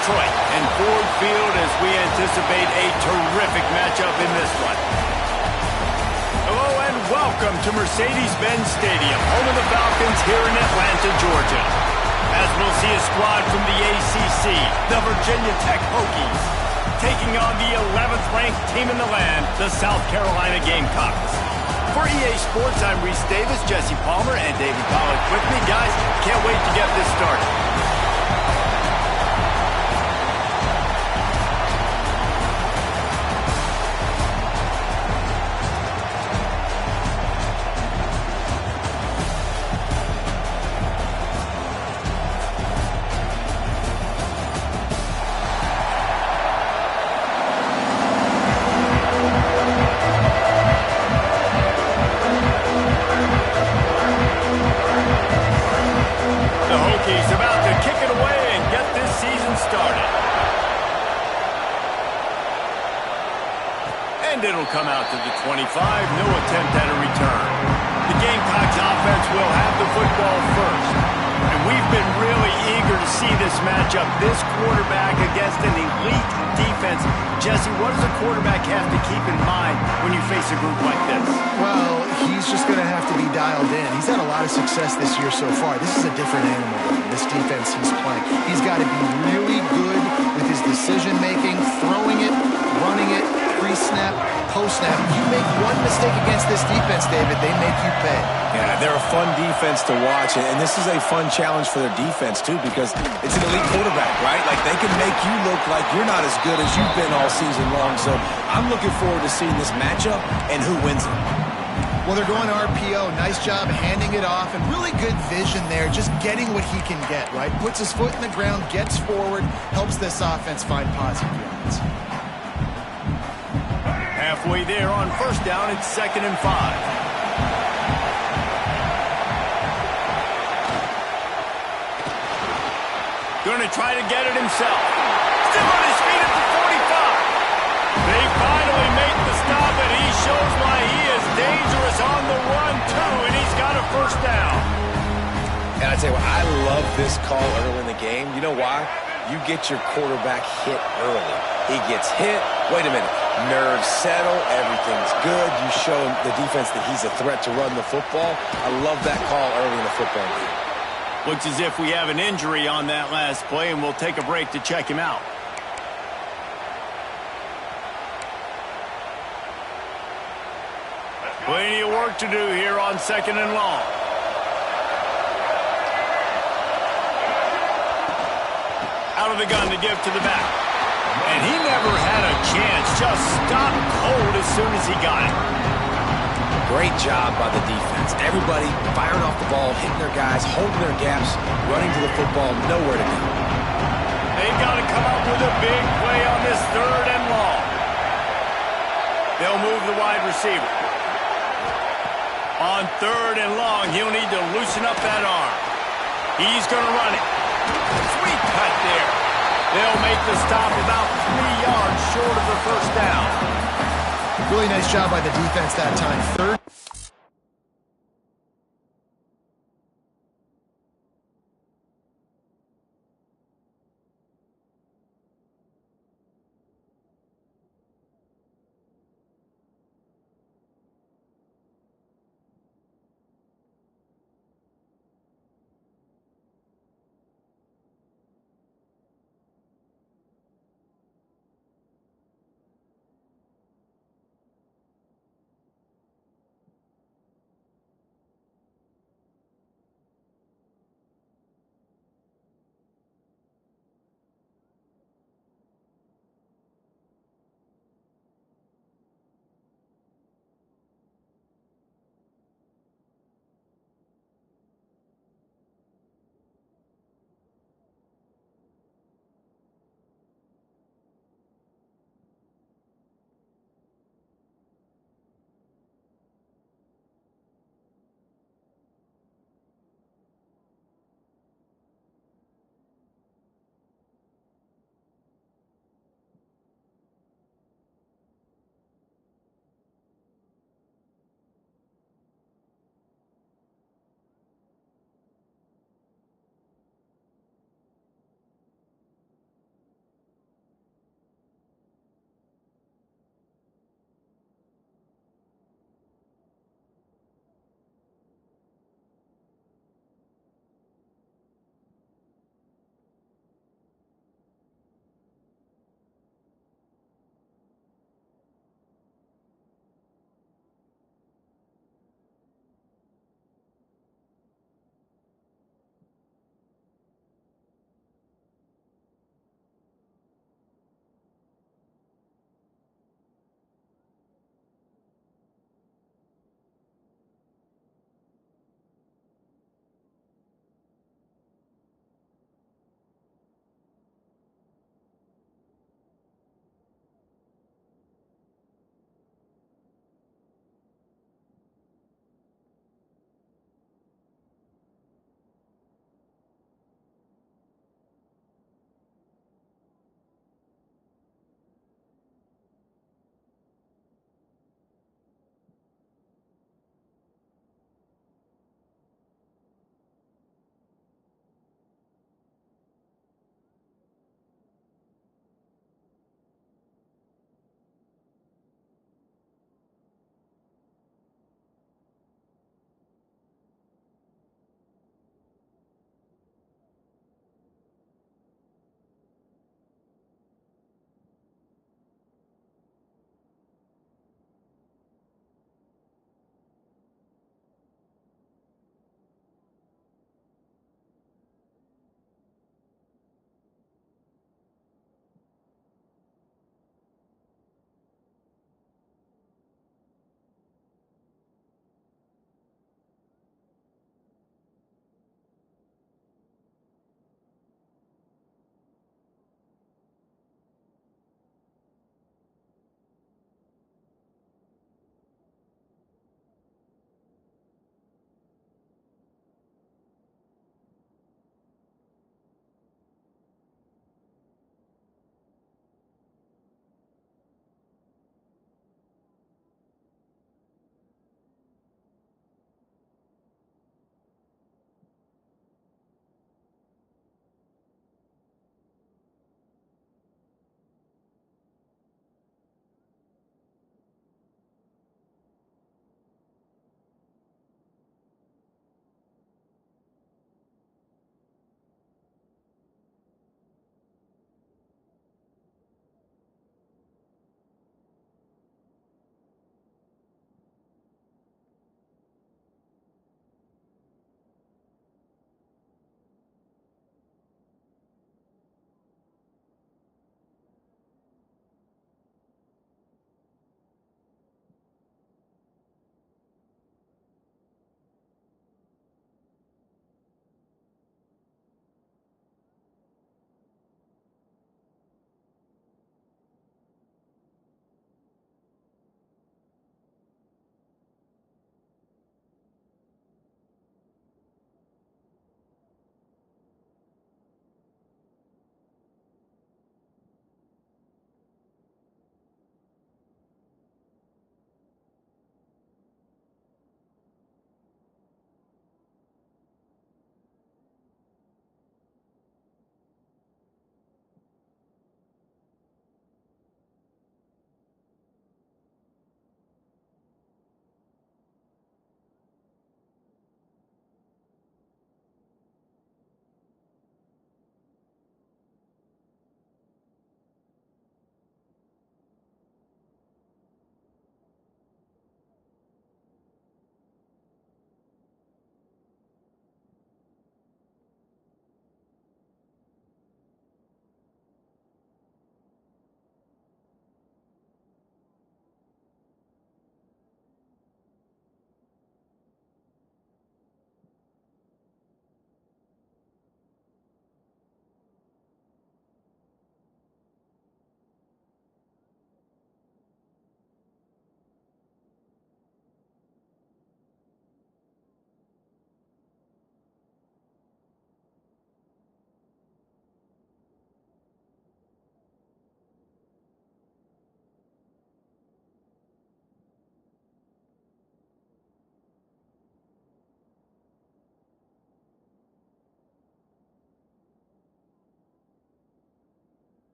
Detroit and Ford Field as we anticipate a terrific matchup in this one. Hello and welcome to Mercedes-Benz Stadium, home of the Falcons here in Atlanta, Georgia. As we'll see a squad from the ACC, the Virginia Tech Hokies, taking on the 11th ranked team in the land, the South Carolina Gamecocks. For EA Sports, I'm Reese Davis, Jesse Palmer, and David Pollack with me. Guys, can't wait to get this started. Come out to the 25, no attempt at a return. The Gamecocks offense will have the football first. And we've been really eager to see this matchup, this quarterback against an elite defense. Jesse, what does a quarterback have to keep in mind when you face a group like this? Well, he's just going to have to be dialed in. He's had a lot of success this year so far. This is a different animal than this defense he's playing. He's got to be really good with his decision-making, throwing it, running it, pre-snap, post-snap. You make one mistake against this defense, David, they make you pay. Yeah, they're a fun defense to watch, and this is a fun challenge for their defense, too, because it's an elite quarterback, right? Like, they can make you look like you're not as good as you've been all season long, so I'm looking forward to seeing this matchup and who wins it. Well, they're going RPO. Nice job handing it off, and really good vision there, just getting what he can get, right? Puts his foot in the ground, gets forward, helps this offense find positive yards. Halfway there on first down, it's 2nd and 5. Going to try to get it himself. Still on his feet at the 45. They finally make the stop, and he shows why he is dangerous on the run, too, and he's got a first down. And I tell you what, I love this call early in the game. You know why? You get your quarterback hit early. He gets hit. Wait a minute. Nerves settle. Everything's good. You show the defense that he's a threat to run the football. I love that call early in the football game. Looks as if we have an injury on that last play, and we'll take a break to check him out. Plenty of work to do here on 2nd and long. Out of the gun to give to the back. And he never had a chance. Just stopped cold as soon as he got it. Great job by the defense. Everybody firing off the ball, hitting their guys, holding their gaps, running to the football, nowhere to go. They've got to come up with a big play on this 3rd and long. They'll move the wide receiver. On 3rd and long, he'll need to loosen up that arm. He's going to run it. Sweet cut there. They'll make the stop about 3 yards short of the first down. Really nice job by the defense that time. 3rd.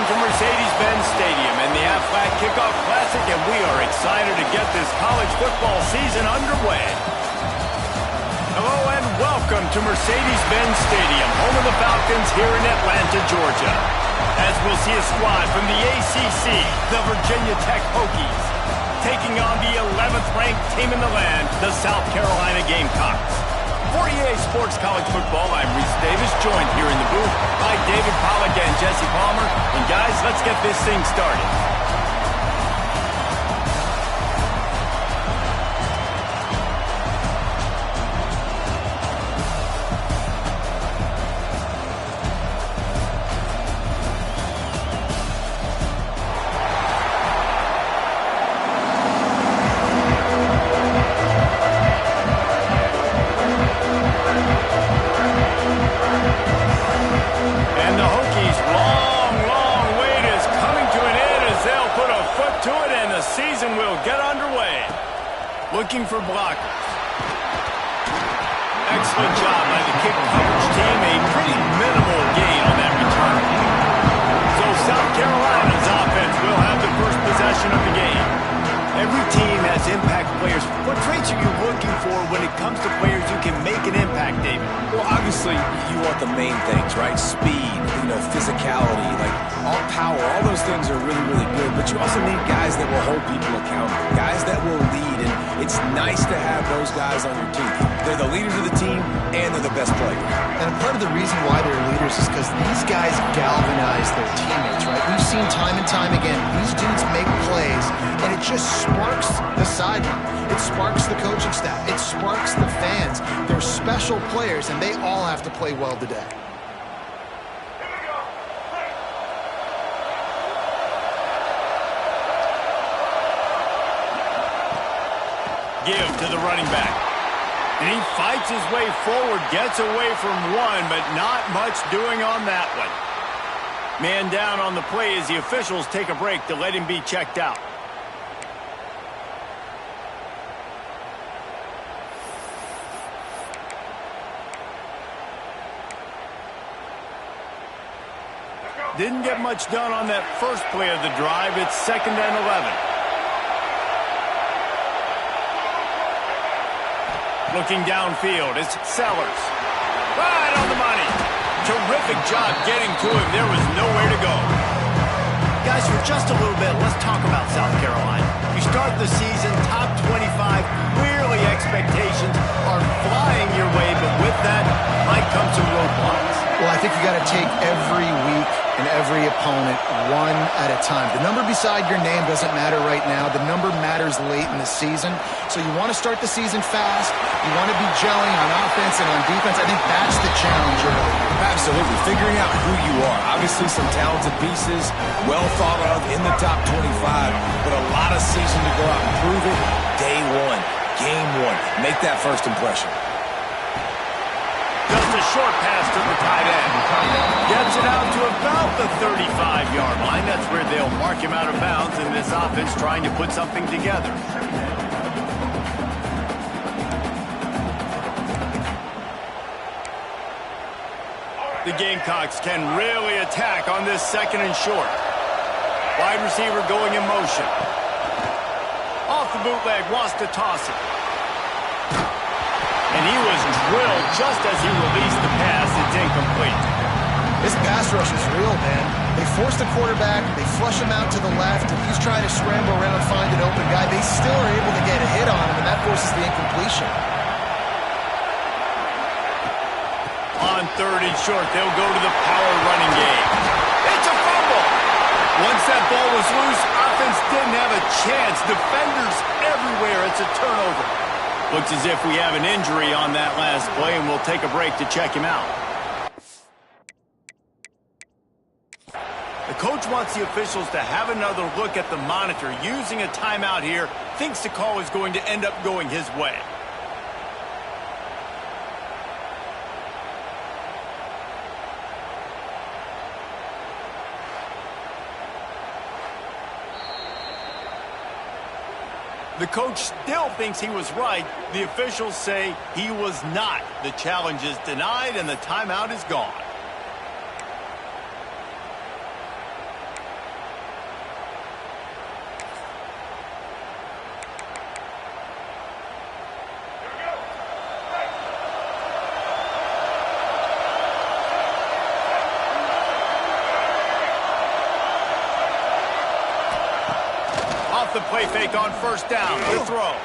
to Mercedes-Benz Stadium and the Aflac Kickoff Classic, and we are excited to get this college football season underway. Hello and welcome to Mercedes-Benz Stadium, home of the Falcons here in Atlanta, Georgia. As we'll see a squad from the ACC, the Virginia Tech Hokies, taking on the 11th ranked team in the land, the South Carolina Gamecocks. For EA Sports College Football, I'm Reese Davis, joined here in the booth by David Pollack and Jesse Palmer. And guys, let's get this thing started. Looking for blockers. Excellent job by the kick coverage team. A pretty minimal gain on that return. So South Carolina's offense will have the first possession of the game. Every team has impact players. What traits are you looking for when it comes to players who can make an impact, David? Well, obviously, you want the main things, right? Speed, physicality, like all power. All those things are really, really good. But you also need guys that will hold people accountable, guys that will lead. And it's nice to have those guys on your team. They're the leaders of the team, and they're the best players. And part of the reason why they're leaders is because these guys galvanize their teammates, right? We've seen time and time again, these dudes make plays, and it just sparks the sideline. It sparks the coaching staff. It sparks the fans. They're special players, and they all have to play well today. Give to the running back. And he fights his way forward, gets away from one, but not much doing on that one. Man down on the play as the officials take a break to let him be checked out. Didn't get much done on that first play of the drive. It's 2nd and 11. Looking downfield, it's Sellers. Right on the money. Terrific job getting to him. There was nowhere to go. Guys, for just a little bit, let's talk about South Carolina. You start the season top 25. Clearly expectations are flying your way, but with that might come some roadblocks. Well, I think you got to take every week and every opponent one at a time. The number beside your name doesn't matter right now. The number matters late in the season. So you want to start the season fast. You want to be gelling on offense and on defense. I think that's the challenge early. Absolutely. Figuring out who you are. Obviously some talented pieces, well thought of in the top 25, but a lot of season to go out and prove it. Day one, game one. Make that first impression. Just a short pass to the tight end. Gets it out to about the 35-yard line. That's where they'll mark him out of bounds, and this offense trying to put something together. The Gamecocks can really attack on this 2nd and short. Wide receiver going in motion. Off the bootleg, wants to toss it. And he was drilled just as he released the pass. It's incomplete. This pass rush is real, man. They force the quarterback, they flush him out to the left, and he's trying to scramble around and find an open guy. They still are able to get a hit on him, and that forces the incompletion. On 3rd and short, they'll go to the power running game. It's a fumble. Once that ball was loose, offense didn't have a chance. Defenders everywhere. It's a turnover. Looks as if we have an injury on that last play, and we'll take a break to check him out. The coach wants the officials to have another look at the monitor. Using a timeout here, thinks the call is going to end up going his way. The coach still thinks he was right. The officials say he was not. The challenge is denied, and the timeout is gone. off the play fake on first down. The throw.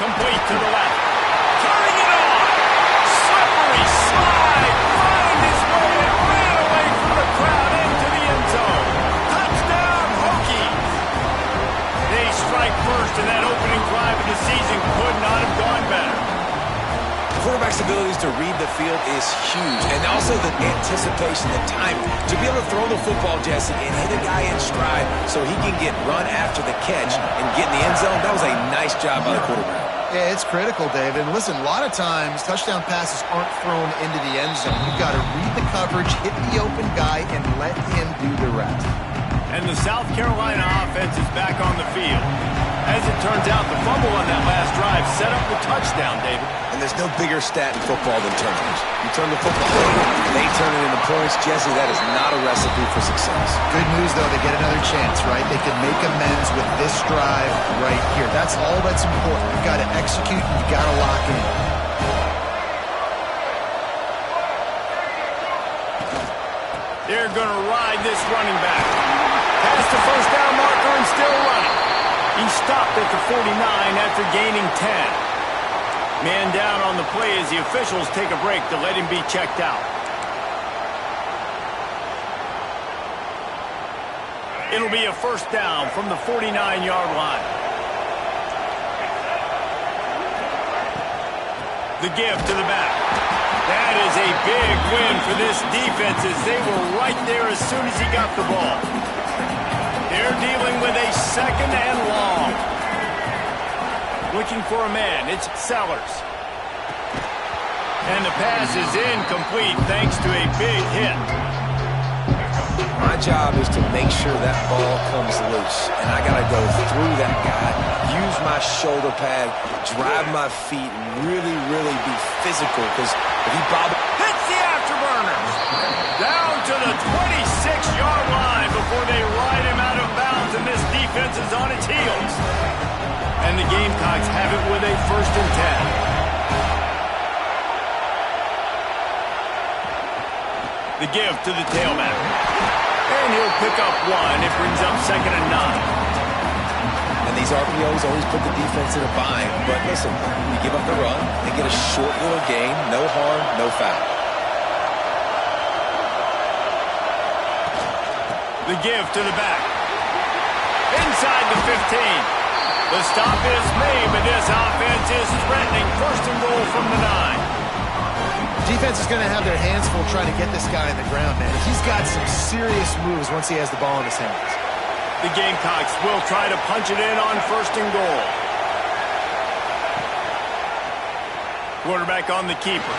Complete to the left. Turning it on. Slippery slide. Found his way and ran away from the crowd into the end zone. Touchdown, Hokies. They strike first, and that opening drive of the season could not have gone better. The quarterback's abilities to read the field is huge, and also the anticipation, the timing. To be able to throw the football, Jesse, and hit a guy in stride so he can get run after the catch and get in the end zone, that was a nice job by the quarterback. Yeah, it's critical, David. And listen, a lot of times touchdown passes aren't thrown into the end zone. You've got to read the coverage, hit the open guy, and let him do the rest. And the South Carolina offense is back on the field. As it turns out, the fumble on that last drive set up the touchdown, David. And there's no bigger stat in football than turnovers. You turn the football over, they turn it into points. Jesse, that is not a recipe for success. Good news, though, they get another chance, right? They can make amends with this drive right here. That's all that's important. You've got to execute, and you've got to lock in. They're going to ride this running back. Past the first down marker and still running. He stopped at the 49 after gaining 10. Man down on the play as the officials take a break to let him be checked out. It'll be a first down from the 49-yard line. The give to the back. That is a big win for this defense as they were right there as soon as he got the ball. They're dealing with a second and long. Looking for a man. It's Sellers. And the pass is incomplete thanks to a big hit. My job is to make sure that ball comes loose. And I got to go through that guy, use my shoulder pad, drive my feet, and really, really be physical. Because if he bobbles... Hits the afterburner. Down to the 26-yard line before they ride him out of bounds, and this defense is on its heels. And the Gamecocks have it with a first and 10. The give to the tailback. And he'll pick up one. It brings up second and 9. And these RPOs always put the defense in a bind. But listen, you give up the run and get a short little gain. No harm, no foul. The give to the back. Inside the 15. The stop is made, but this offense is threatening. First and goal from the 9. Defense is going to have their hands full trying to get this guy on the ground, man. He's got some serious moves once he has the ball in his hands. The Gamecocks will try to punch it in on first and goal. Quarterback on the keeper.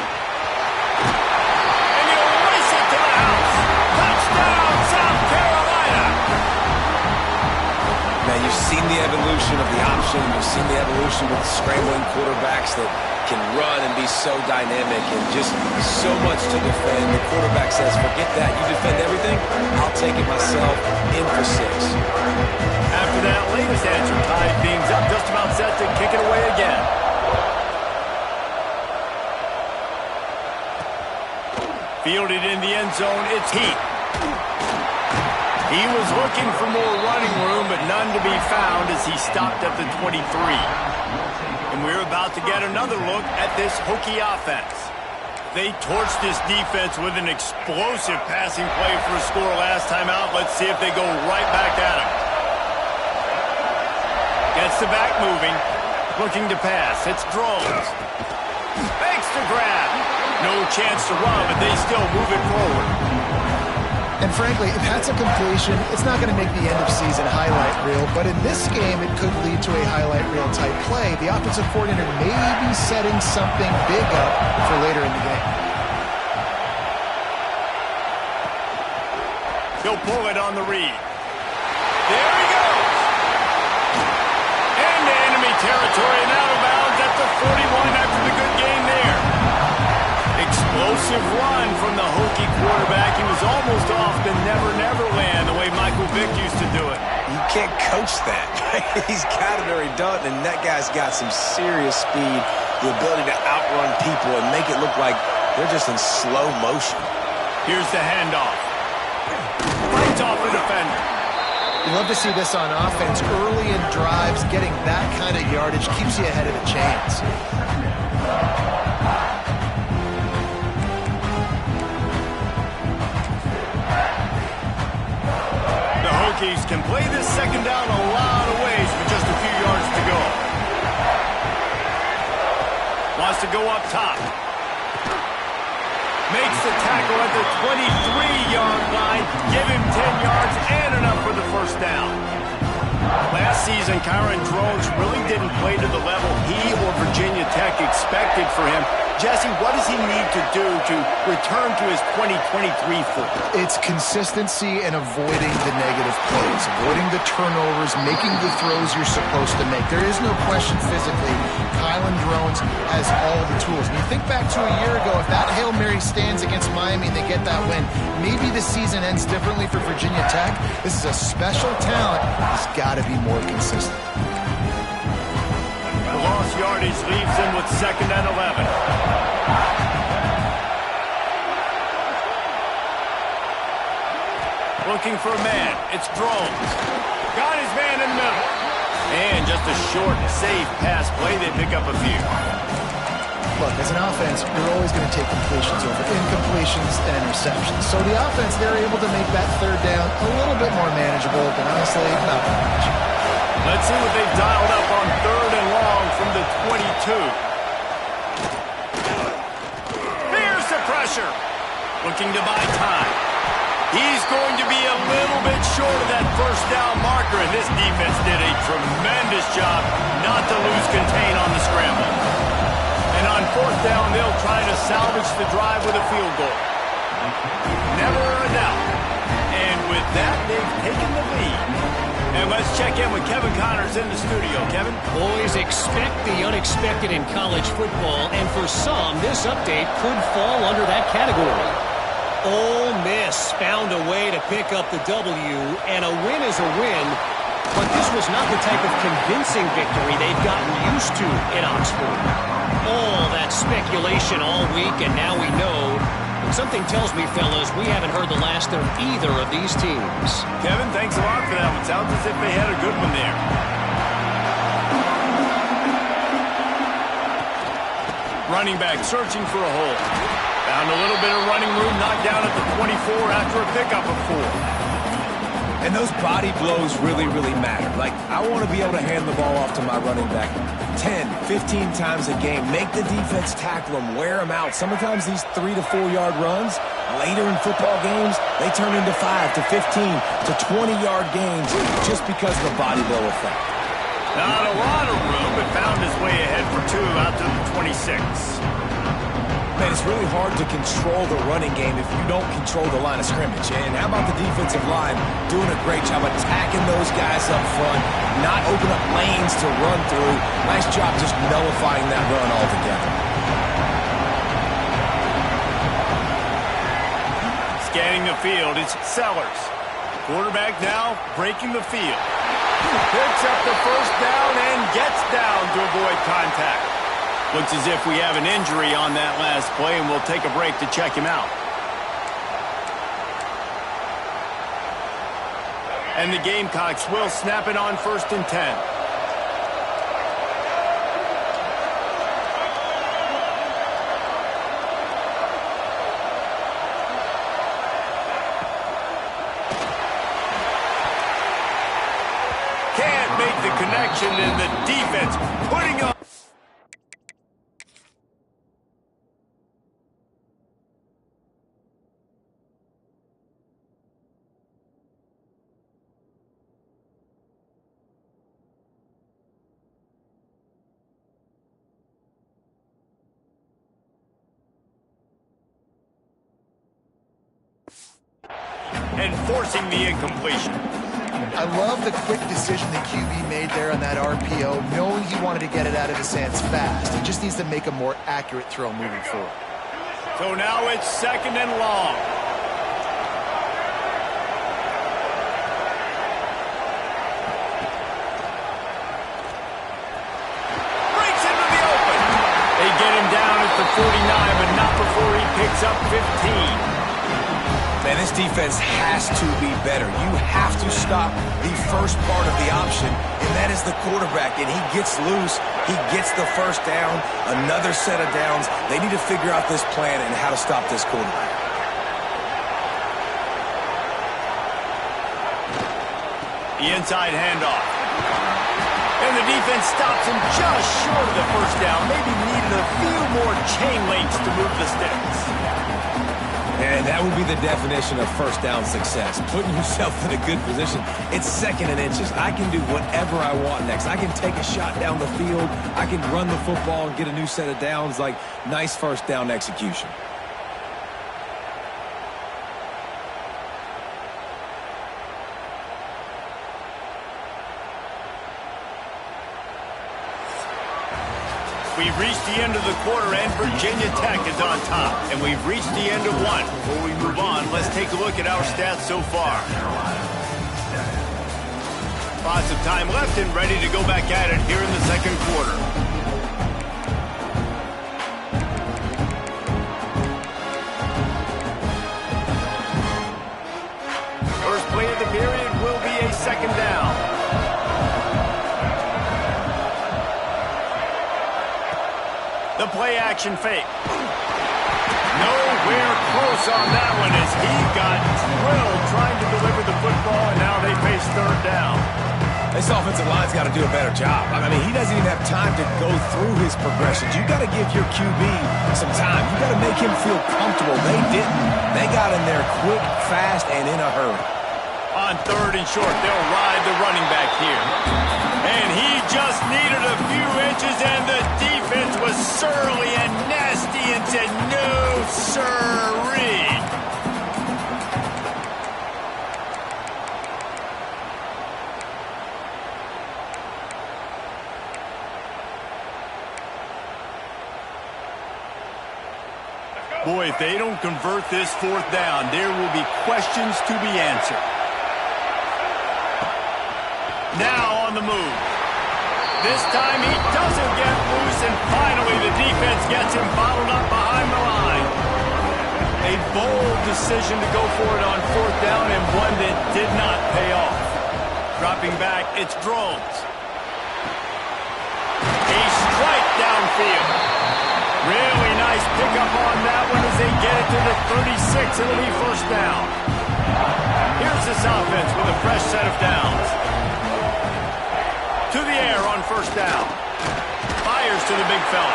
And he'll race it to the house. Touchdown, South Carolina. Now, you've seen the evolution of the option. You've seen the evolution with scrambling quarterbacks that can run and be so dynamic and just so much to defend. The quarterback says, forget that. You defend everything, I'll take it myself in for 6. After that latest answer tied things up, just about set to kick it away again. Fielded in the end zone, it's Heath. He was looking for more running room, but none to be found as he stopped at the 23. And we're about to get another look at this Hokie offense. They torched this defense with an explosive passing play for a score last time out. Let's see if they go right back at him. Gets the back moving. Looking to pass. It's Drones. Makes the grab. No chance to run, but they still move it forward. And frankly, if that's a completion, it's not going to make the end-of-season highlight reel. But in this game, it could lead to a highlight reel-type play. The offensive coordinator may be setting something big up for later in the game. He'll pull it on the read. There he goes. Into enemy territory and out of bounds at the 41 after the good game there. Explosive run from the Hokie quarterback. He was almost off the never land the way Michael Vick used to do it. You can't coach that. He's got it already done, and that guy's got some serious speed, the ability to outrun people and make it look like they're just in slow motion. Here's the handoff. Fights off the defender. You love to see this on offense. Early in drives, getting that kind of yardage keeps you ahead of the chains. The Hokies can play this second down a lot of ways with just a few yards to go. Wants to go up top. Makes the tackle at the 23-yard line. Give him 10 yards and enough for the first down. Last season, Kyron Drones really didn't play to the level he or Virginia Tech expected for him. Jesse, what does he need to do to return to his 2023 form? It's consistency and avoiding the negative plays, avoiding the turnovers, making the throws you're supposed to make. There is no question physically, Kyron Drones has all the tools. And you think back to a year ago, if that Hail Mary stands against Miami and they get that win, maybe the season ends differently for Virginia Tech. This is a special talent. He's got to be more consistent. Lost yardage leaves him with 2nd and 11. Looking for a man. It's Drones. Got his man in the middle. And just a short, safe pass play. They pick up a few. Look, as an offense, you're always going to take completions over incompletions and interceptions. So the offense, they're able to make that 3rd down a little bit more manageable, but honestly, not that much. Let's see what they've dialed up on 3rd and long from the 22. Here's the pressure. Looking to buy time. He's going to be a little bit short of that first down marker, and this defense did a tremendous job not to lose contain on the scramble. And on 4th down, they'll try to salvage the drive with a field goal. Never a doubt. And with that, they've taken the lead. And let's check in with Kevin Connors in the studio. Kevin? Boys, expect the unexpected in college football, and for some, this update could fall under that category. Ole Miss found a way to pick up the W, and a win is a win, but this was not the type of convincing victory they've gotten used to in Oxford. All that speculation all week, and now we know. Something tells me, fellas, we haven't heard the last of either of these teams. Kevin, thanks a lot for that one. Sounds as if they had a good one there. Running back searching for a hole. Found a little bit of running room, knocked down at the 24 after a pickup of 4. And those body blows really, really matter. Like, I want to be able to hand the ball off to my running back 10, 15 times a game. Make the defense tackle them, wear them out. Sometimes these 3 to 4 yard runs, later in football games, they turn into 5 to 15 to 20-yard gains just because of the body blow effect. Not a lot of room, but found his way ahead for 2 out to the 26. Man, it's really hard to control the running game if you don't control the line of scrimmage. And how about the defensive line doing a great job attacking those guys up front, not open up lanes to run through. Nice job just nullifying that run altogether. Scanning the field, it's Sellers. Quarterback now breaking the field. Picks up the first down and gets down to avoid contact. Looks as if we have an injury on that last play, and we'll take a break to check him out. And the Gamecocks will snap it on 1st and 10. Can't make the connection, and the defense putting up. And forcing the incompletion. I love the quick decision the QB made there on that RPO, knowing he wanted to get it out of his hands fast. He just needs to make a more accurate throw moving forward. So now it's 2nd and long. Breaks into the open. They get him down at the 49, but not before he picks up 15. And this defense has to be better. You have to stop the first part of the option, and that is the quarterback. And he gets loose. He gets the first down, another set of downs. They need to figure out this plan and how to stop this quarterback. The inside handoff. And the defense stops him just short of the first down. Maybe needed a few more chain links to move the sticks. And that would be the definition of first down success. Putting yourself in a good position. It's 2nd and inches. I can do whatever I want next. I can take a shot down the field. I can run the football and get a new set of downs. Like, nice first down execution. We've reached the end of the quarter, and Virginia Tech is on top. And we've reached the end of one. Before we move on, let's take a look at our stats so far. Lots of time left and ready to go back at it here in the second quarter. First play of the period will be a second down. The play-action fake. Nowhere close on that one as he got drilled trying to deliver the football, and now they face third down. This offensive line's got to do a better job. I mean, he doesn't even have time to go through his progressions. You got to give your QB some time. You got to make him feel comfortable. They didn't. They got in there quick, fast, and in a hurry. On 3rd and short, they'll ride the running back here. And he just needed a few inches, and the defense was surly and nasty and said, no, sirree. Boy, if they don't convert this 4th down, there will be questions to be answered. Now on the move. This time he doesn't get loose, and finally the defense gets him bottled up behind the line. A bold decision to go for it on 4th down, and one that did not pay off. Dropping back, it's Drones. A strike downfield. Really nice pickup on that one as they get it to the 36. It'll be first down. Here's this offense with a fresh set of downs. To the air on first down. Fires to the big fella.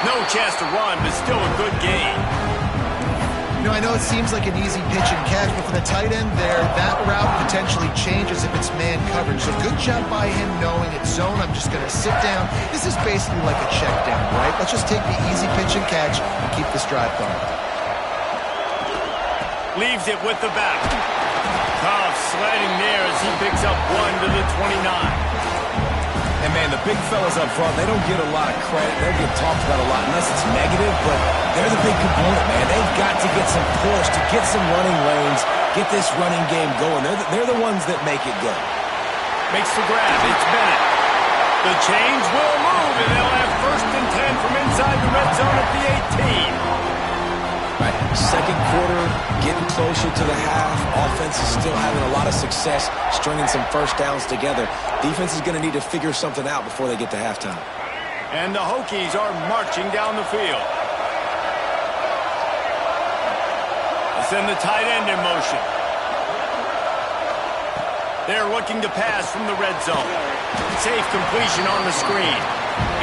No chance to run, but still a good gain. You know, I know it seems like an easy pitch and catch, but for the tight end there, that route potentially changes if it's man coverage. So good job by him knowing it's zone. I'm just going to sit down. This is basically like a check down, right? Let's just take the easy pitch and catch and keep this drive going. Leaves it with the back. Tough sliding there as he picks up 1 to the 29. And, man, the big fellas up front, they don't get a lot of credit. They don't get talked about a lot unless it's negative, but they're the big component, man. They've got to get some push, to get some running lanes, get this running game going. They're the ones that make it go. Makes the grab. It's Bennett. The change will move, and they'll have 1st and 10 from inside the red zone at the 18. Right. Second quarter, getting closer to the half. Offense is still having a lot of success stringing some first downs together. Defense is going to need to figure something out before they get to halftime. And the Hokies are marching down the field. They send the tight end in motion. They're looking to pass from the red zone. Safe completion on the screen.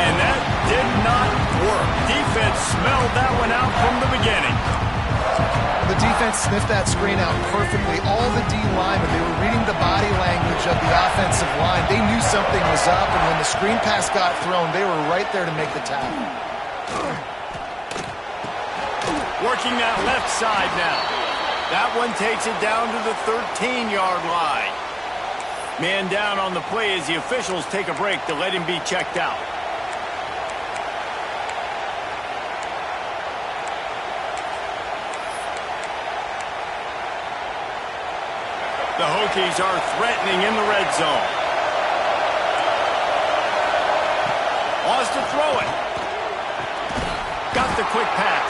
And that did not work. Defense smelled that one out from the beginning. The defense sniffed that screen out perfectly. All the D linemen, they were reading the body language of the offensive line. They knew something was up, and when the screen pass got thrown, they were right there to make the tackle. Working that left side now. That one takes it down to the 13-yard line. Man down on the play as the officials take a break to let him be checked out. The Hokies are threatening in the red zone. Wants to throw it. Got the quick pass.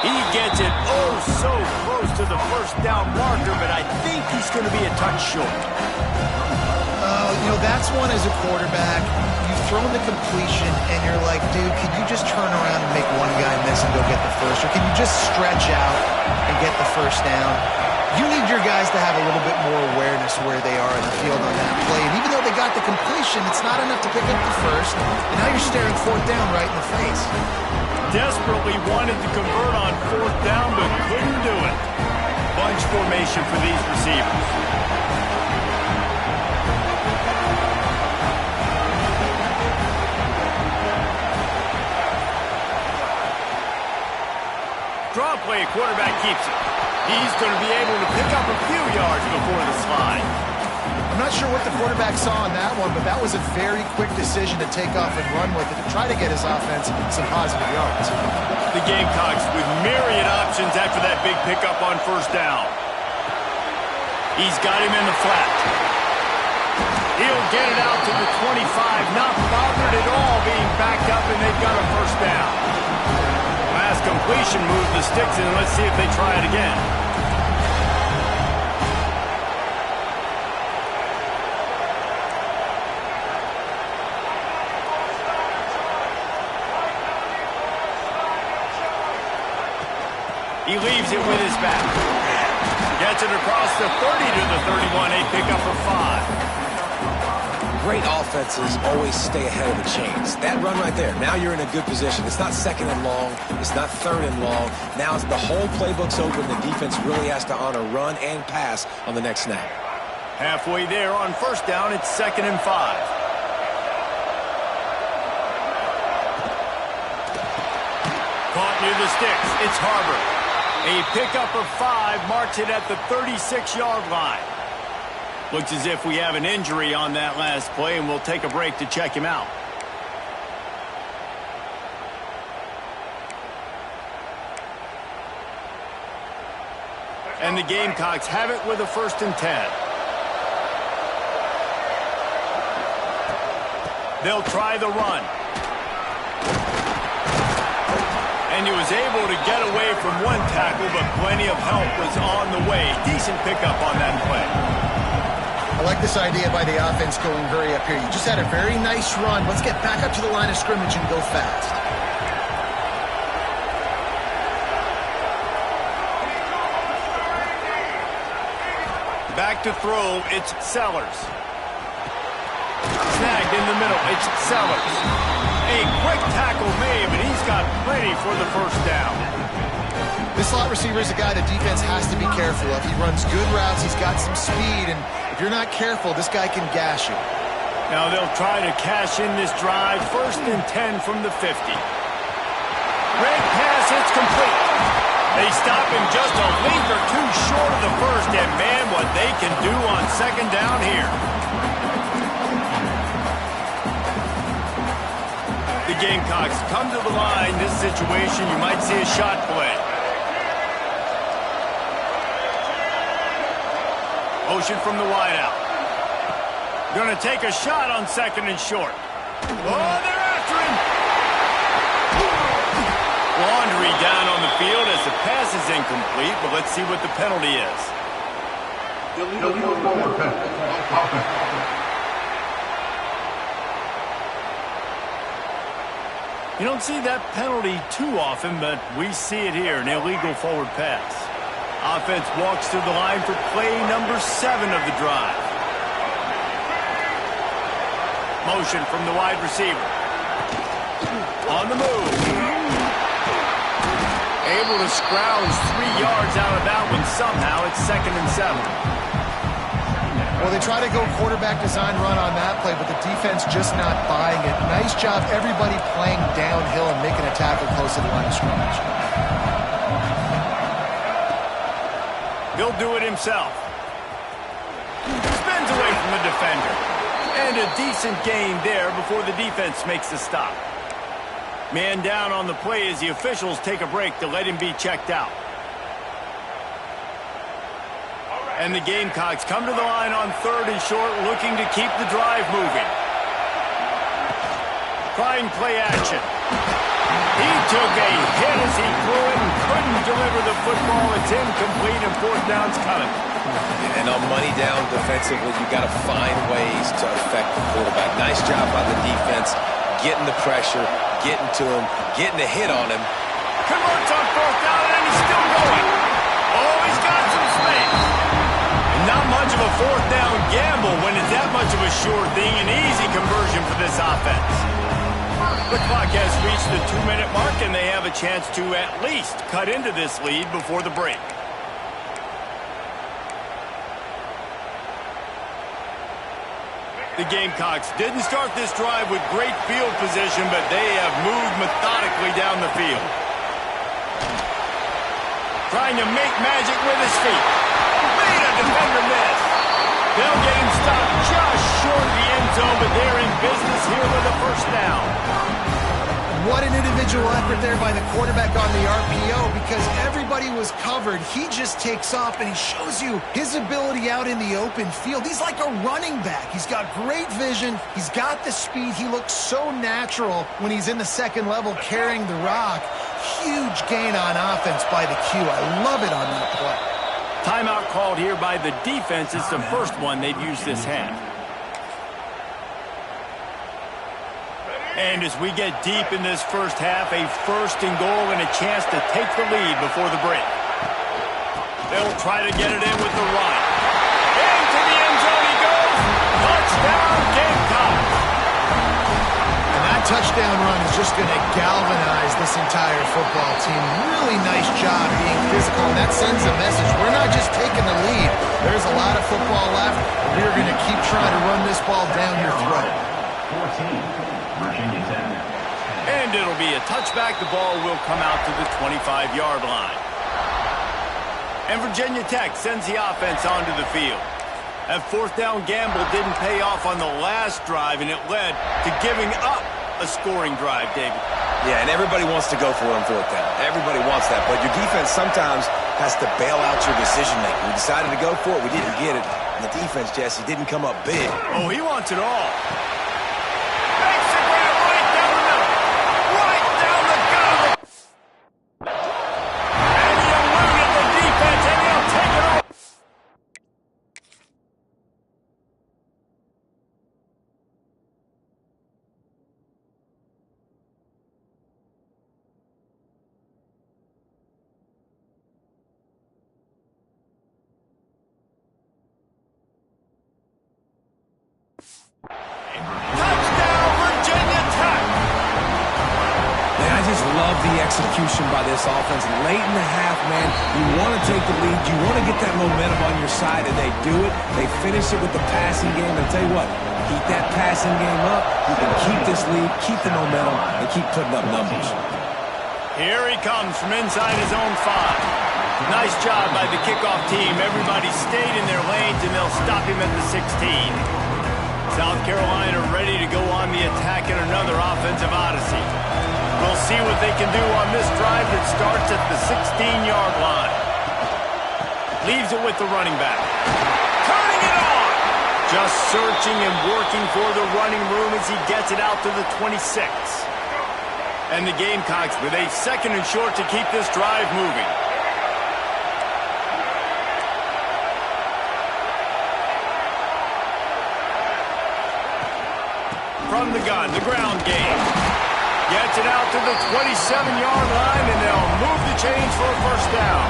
He gets it oh so close. close to the first down marker, but I think he's going to be a touch short. You know, that's one as a quarterback. You've thrown the completion, and you're like, dude, can you just turn around and make one guy miss and go get the first? Or can you just stretch out and get the first down? You need your guys to have a little bit more awareness where they are in the field on that play. And even though they got the completion, it's not enough to pick up the first. And now you're staring fourth down right in the face. Desperately wanted to convert on fourth down, but couldn't do it. Bunch formation for these receivers. Draw play, quarterback keeps it. He's going to be able to pick up a few yards before the slide. I'm not sure what the quarterback saw on that one, but that was a very quick decision to take off and run with it to try to get his offense some positive yards. The Gamecocks with myriad options after that big pickup on first down. He's got him in the flat. He'll get it out to the 25, not bothered at all being backed up, and they've got a first down. Last completion moved the sticks in. Let's see if they try it again. He leaves it with his back. Gets it across the 30 to the 31. A pickup of 5. Great offenses always stay ahead of the chains. That run right there, now you're in a good position. It's not second and long. It's not third and long. Now it's the whole playbook's open. The defense really has to honor run and pass on the next snap. Halfway there on first down, it's 2nd and 5. Caught near the sticks. It's Harbor. A pickup of 5 marks it at the 36-yard line. Looks as if we have an injury on that last play, and we'll take a break to check him out. And the Gamecocks have it with a 1st and 10. They'll try the run. And he was able to get away from one tackle, but plenty of help was on the way. Decent pickup on that play. I like this idea by the offense going hurry up here. You just had a very nice run. Let's get back up to the line of scrimmage and go fast. Back to throw, it's Sellers. Snagged in the middle, it's Sellers. A quick tackle made, but he's got plenty for the first down. This slot receiver is a guy the defense has to be careful of. He runs good routes, he's got some speed, and if you're not careful, this guy can gash you. Now they'll try to cash in this drive. 1st and 10 from the 50. Great pass, it's complete. They stop him just a length or two short of the first, and man, what they can do on 2nd down here. The Gamecocks come to the line. This situation, you might see a shot play. Motion from the wideout. Going to take a shot on 2nd and short. Oh, they're after him. Laundry down on the field as the pass is incomplete, but let's see what the penalty is. Illegal forward pass. You don't see that penalty too often, but we see it here, an illegal forward pass. Offense walks to the line for play number 7 of the drive. Motion from the wide receiver. On the move. Able to scrounge 3 yards out of that one somehow. It's 2nd and 7. Well, they try to go quarterback design run on that play, but the defense just not buying it. Nice job, everybody playing downhill and making a tackle close to the line of scrimmage. He'll do it himself. Spins away from the defender. And a decent gain there before the defense makes the stop. Man down on the play as the officials take a break to let him be checked out. And the Gamecocks come to the line on 3rd and short, looking to keep the drive moving. Trying play action. He took a hit as he threw it and couldn't deliver the football. It's incomplete, and fourth down's coming. And on money down defensively, you got to find ways to affect the quarterback. Nice job by the defense, getting the pressure, getting to him, getting a hit on him. Converts on fourth down, and he's still going. Oh, he's got some space. And not much of a fourth down gamble when it's that much of a sure thing. An easy conversion for this offense. The clock has reached the 2-minute mark, and they have a chance to at least cut into this lead before the break. The Gamecocks didn't start this drive with great field position, but they have moved methodically down the field. Trying to make magic with his feet. Made a defender miss. They'll get him stopped just short of the end zone, but they're in business here with a first down. What an individual effort there by the quarterback on the RPO, because everybody was covered. He just takes off, and he shows you his ability out in the open field. He's like a running back. He's got great vision. He's got the speed. He looks so natural when he's in the second level carrying the rock. Huge gain on offense by the Q. I love it on that play. Timeout called here by the defense. It's the first one they've used this half. And as we get deep in this first half, a first and goal and a chance to take the lead before the break. They'll try to get it in with the run. Into the end zone he goes. Touchdown, Gamecocks. And that touchdown run is just going to galvanize this entire football team. Really nice job being physical, and that sends a message. We're not just taking the lead. There's a lot of football left. We're going to keep trying to run this ball down your throat. 14. Virginia Tech. And it'll be a touchback. The ball will come out to the 25-yard line. And Virginia Tech sends the offense onto the field. That fourth down gamble didn't pay off on the last drive, and it led to giving up a scoring drive, David. Yeah, and everybody wants to go for it on fourth down. Everybody wants that, but your defense sometimes has to bail out your decision-making. We decided to go for it. We didn't get it. And the defense, Jesse, didn't come up big. Oh, he wants it all. The execution by this offense late in the half, man. You want to take the lead. You want to get that momentum on your side, and they do it. They finish it with the passing game. And I'll tell you what, keep that passing game up. You can keep this lead, keep the momentum, and keep putting up numbers. Here he comes from inside his own 5. Nice job by the kickoff team. Everybody stayed in their lanes, and they'll stop him at the 16. South Carolina ready to go on the attack in another offensive odyssey. We'll see what they can do on this drive that starts at the 16-yard line. Leaves it with the running back. Turning it on! Just searching and working for the running room as he gets it out to the 26. And the Gamecocks with a second and short to keep this drive moving. From the gun, the ground game. Gets it out to the 27-yard line, and they'll move the chains for a first down.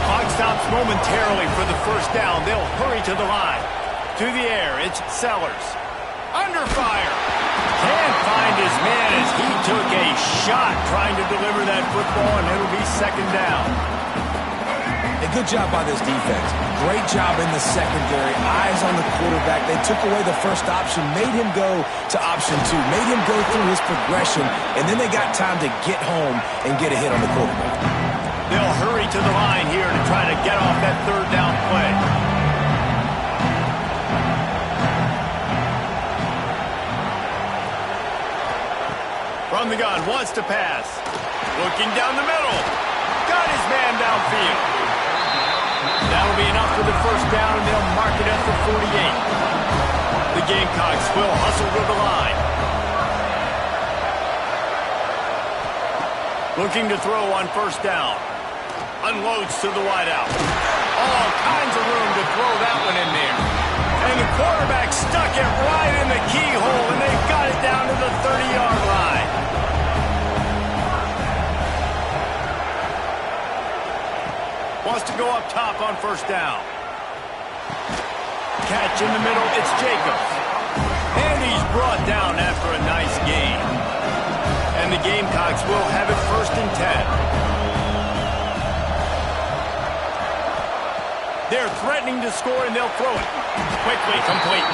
Clock stops momentarily for the first down. They'll hurry to the line. To the air, it's Sellers. Under fire. Can't find his man as he took a shot trying to deliver that football, and it'll be second down. A good job by this defense. Great job in the secondary. Eyes on the quarterback. They took away the first option, made him go to option 2, made him go through his progression, and then they got time to get home and get a hit on the quarterback. They'll hurry to the line here to try to get off that third down play. From the gun, wants to pass. Looking down the middle. Got his man downfield. That'll be enough for the first down, and they'll mark it at the 48. The Gamecocks will hustle to the line. Looking to throw on first down. Unloads to the wideout. All kinds of room to throw that one in there. And the quarterback stuck it right in the keyhole, and they've got it down to the 30-yard line. Wants to go up top on first down. Catch in the middle, it's Jacobs. And he's brought down after a nice gain. And the Gamecocks will have it 1st and 10. They're threatening to score, and they'll throw it. Quickly complete.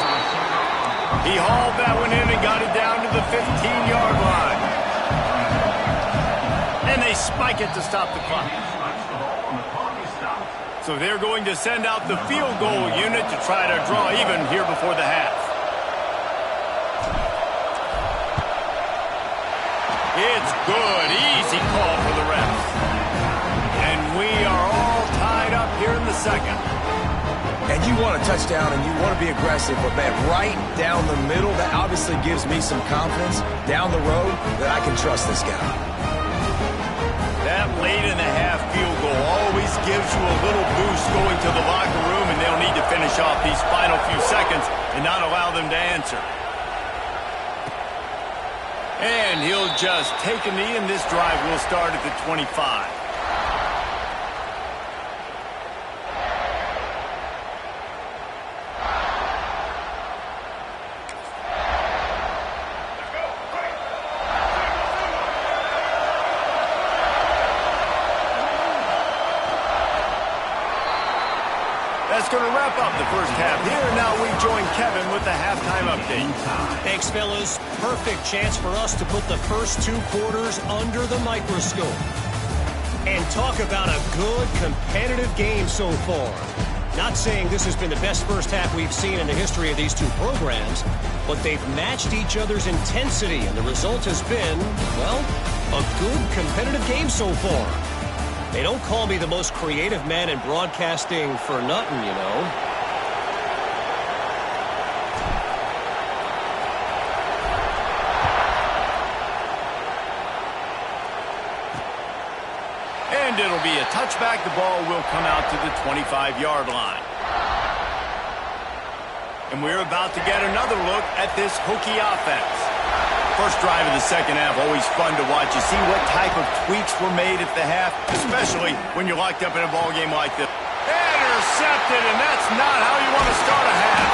He hauled that one in and got it down to the 15-yard line. And they spike it to stop the clock. So they're going to send out the field goal unit to try to draw even here before the half. It's good. Easy call for the refs. And we are all tied up here in the second. And you want a touchdown and you want to be aggressive, but man, right down the middle, that obviously gives me some confidence down the road that I can trust this guy. That late in the half field goal always gives you a little boost going to the locker room, and they'll need to finish off these final few seconds and not allow them to answer. And he'll just take a knee, and this drive will start at the 25. That's going to wrap up the first half here. Now we join Kevin with the halftime update. Thanks, fellas. Perfect chance for us to put the first 2 quarters under the microscope. And talk about a good, competitive game so far. Not saying this has been the best first half we've seen in the history of these 2 programs, but they've matched each other's intensity, and the result has been, well, a good, competitive game so far. They don't call me the most creative man in broadcasting for nothing, you know. And it'll be a touchback. The ball will come out to the 25-yard line. And we're about to get another look at this Hokie offense. First drive of the second half, always fun to watch. You see what type of tweaks were made at the half, especially when you're locked up in a ball game like this. Intercepted, and that's not how you want to start a half.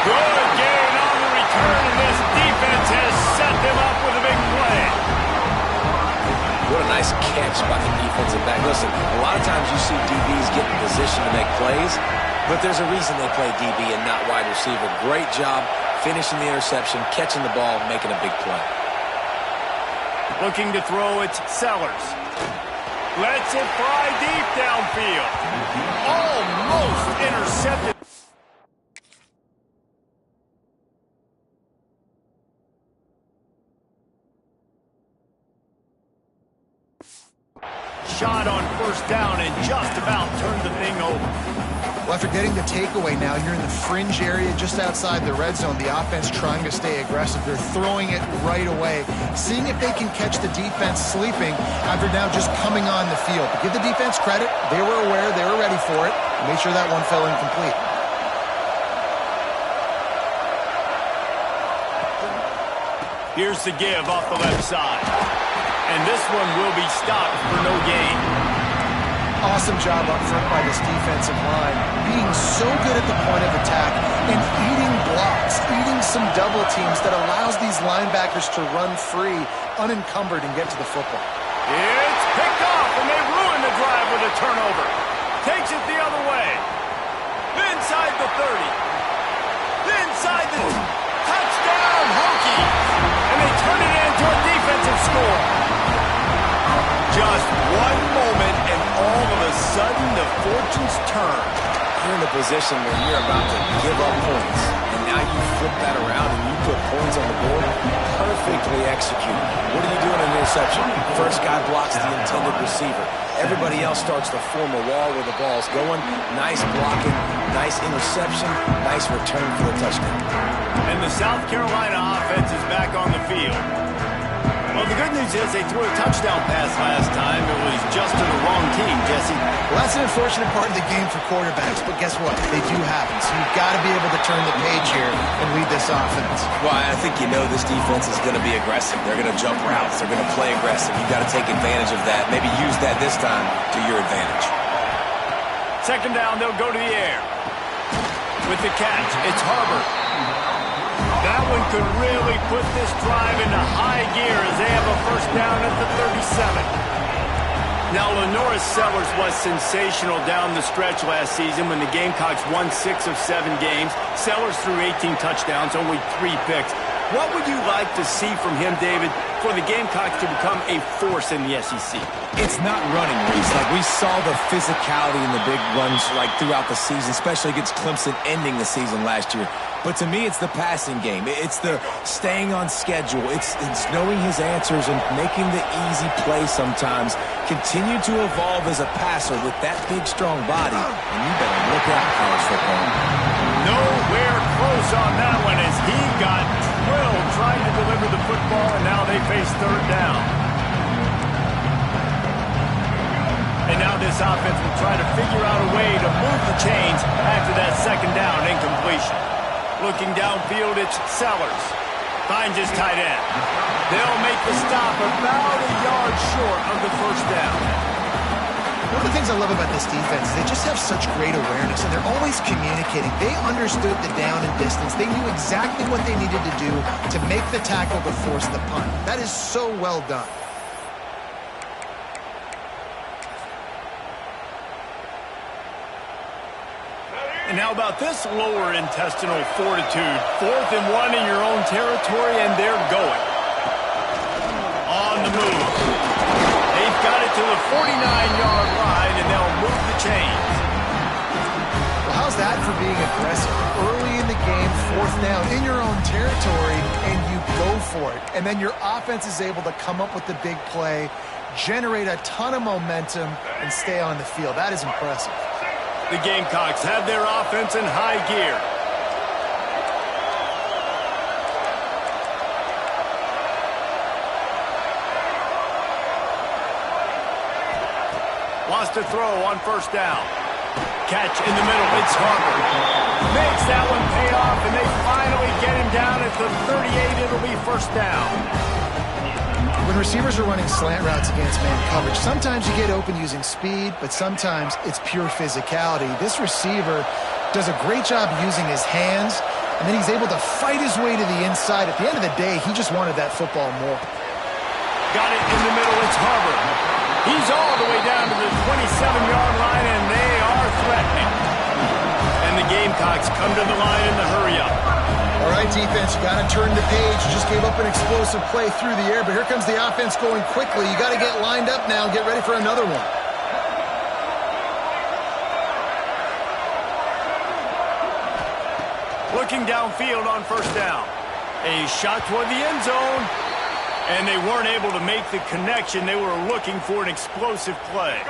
Good gain on the return, and this defense has set them up with a big play. What a nice catch by the defensive back. Listen, a lot of times you see DBs get in position to make plays, but there's a reason they play DB and not wide receiver. Great job finishing the interception, catching the ball, making a big play. Looking to throw, it's Sellers. Lets it fly deep downfield. Almost intercepted. Shot on first down and just about turned the thing over. Well, after getting the takeaway now, you're in the fringe area just outside the red zone. The offense trying to stay aggressive. They're throwing it right away, seeing if they can catch the defense sleeping after now just coming on the field. But give the defense credit. They were aware. They were ready for it. Made sure that one fell incomplete. Here's the give off the left side. And this one will be stopped for no gain. Awesome job up front by this defensive line, being so good at the point of attack and eating blocks, eating some double teams that allows these linebackers to run free, unencumbered, and get to the football. It's picked off, and they ruin the drive with a turnover. Takes it the other way. Inside the 30. Inside the touchdown, Hokie. And they turn it into a defensive score. Just one moment, and all of a sudden, the fortunes turn. You're in a position where you're about to give up points, and now you flip that around and you put points on the board. Perfectly executed. What are you doing in interception? First guy blocks the intended receiver. Everybody else starts to form a wall where the ball's going. Nice blocking, nice interception, nice return for the touchdown. And the South Carolina offense is back on the field. Well, the good news is they threw a touchdown pass last time. It was just to the wrong team, Jesse. Well, that's an unfortunate part of the game for quarterbacks, but guess what? They do happen. So you've got to be able to turn the page here and lead this offense. Well, I think you know this defense is going to be aggressive. They're going to jump routes. They're going to play aggressive. You've got to take advantage of that. Maybe use that this time to your advantage. Second down, they'll go to the air. With the catch, it's Harbert. That one could really put this drive into high gear as they have a first down at the 37. Now, Lenoris Sellers was sensational down the stretch last season when the Gamecocks won 6 of 7 games. Sellers threw 18 touchdowns, only 3 picks. What would you like to see from him, David, for the Gamecocks to become a force in the SEC? It's not running, Reese. Like, we saw the physicality in the big runs like throughout the season, especially against Clemson ending the season last year. But to me, it's the passing game. It's the staying on schedule. It's knowing his answers and making the easy play sometimes. Continue to evolve as a passer with that big, strong body, and you better look out, college football. Nowhere close on that one as he got drilled trying to deliver the football, and now they face third down. And now this offense will try to figure out a way to move the chains after that second down incompletion. Looking downfield, it's Sellers. Finds his tight end. They'll make the stop about a yard short of the first down. One of the things I love about this defense is they just have such great awareness, and they're always communicating. They understood the down and distance. They knew exactly what they needed to do to make the tackle to force the punt. That is so well done. And how about this lower intestinal fortitude? 4th and 1 in your own territory, and they're going. On the move. They've got it to the 49-yard line, and they'll move the chains. Well, how's that for being aggressive? Early in the game, 4th down in your own territory, and you go for it. And then your offense is able to come up with the big play, generate a ton of momentum, and stay on the field. That is impressive. The Gamecocks have their offense in high gear. Wants to throw on first down. Catch in the middle. It's Harbert. Makes that one pay off, and they finally get him down at the 38. It'll be first down. When receivers are running slant routes against man coverage, sometimes you get open using speed, but sometimes it's pure physicality. This receiver does a great job using his hands, and then he's able to fight his way to the inside. At the end of the day, he just wanted that football more. Got it in the middle. It's Harbert. He's all the way down to the 27-yard line, and they are threatening. And the Gamecocks come to the line in the hurry-up. All right, defense, you got to turn the page. You just gave up an explosive play through the air, but here comes the offense going quickly. You got to get lined up now and get ready for another one. Looking downfield on first down. A shot toward the end zone, and they weren't able to make the connection. They were looking for an explosive play.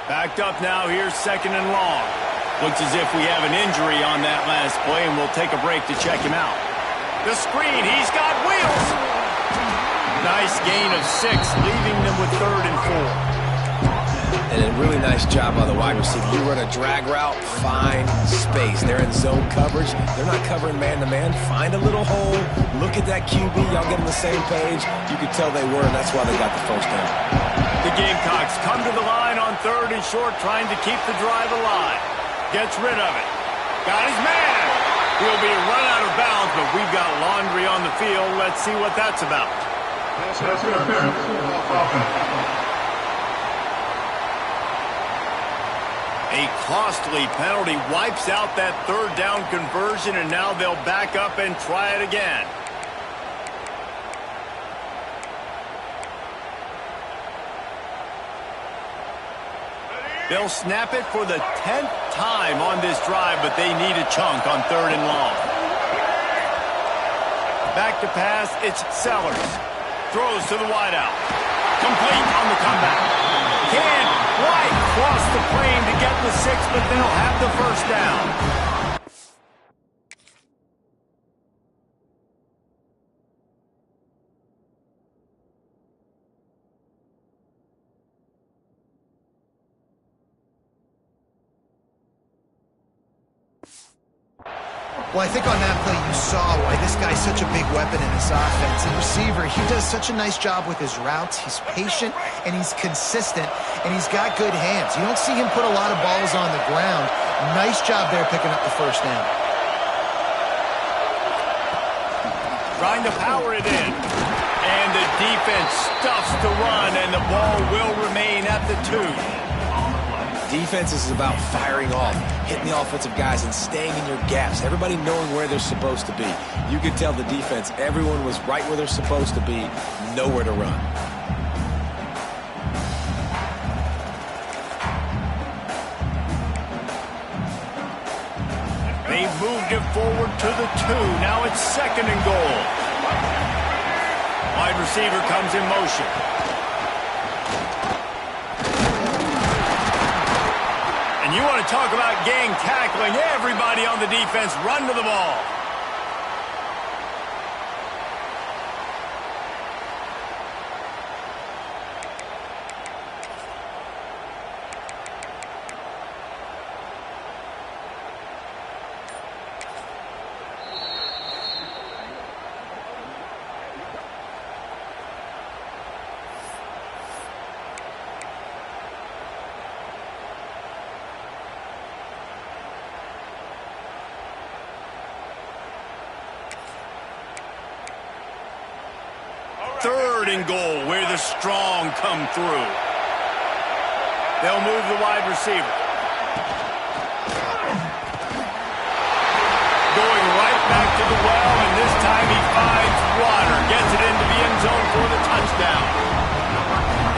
Backed up now, here's second and long. Looks as if we have an injury on that last play, and we'll take a break to check him out. The screen, he's got wheels. Nice gain of 6, leaving them with 3rd and 4. And a really nice job by the wide receiver. You run a drag route, find space. They're in zone coverage. They're not covering man-to-man. Find a little hole. Look at that QB. Y'all get on the same page. You could tell they were, and that's why they got the first down. The Gamecocks come to the line on 3rd and short, trying to keep the drive alive. Gets rid of it. Got his man. He'll be run out of bounds, but we've got laundry on the field. Let's see what that's about. A costly penalty wipes out that 3rd down conversion, and now they'll back up and try it again. They'll snap it for the 10th time on this drive, but they need a chunk on 3rd and long. Back to pass, it's Sellers. Throws to the wideout. Complete on the comeback. Can't quite cross the plane to get the 6, but they'll have the first down. Well, I think on that play you saw why this guy's such a big weapon in this offense. The receiver, he does such a nice job with his routes. He's patient, and he's consistent, and he's got good hands. You don't see him put a lot of balls on the ground. Nice job there picking up the first down. Trying to power it in. And the defense stuffs the run, and the ball will remain at the 2. Defense is about firing off, hitting the offensive guys and staying in your gaps, everybody knowing where they're supposed to be. You could tell the defense, everyone was right where they're supposed to be, nowhere to run. They moved it forward to the 2. Now it's 2nd and goal. Wide receiver comes in motion. And you want to talk about gang tackling. Everybody on the defense run to the ball. Third and goal, where the strong come through. They'll move the wide receiver. Going right back to the well, and this time he finds water. Gets it into the end zone for the touchdown.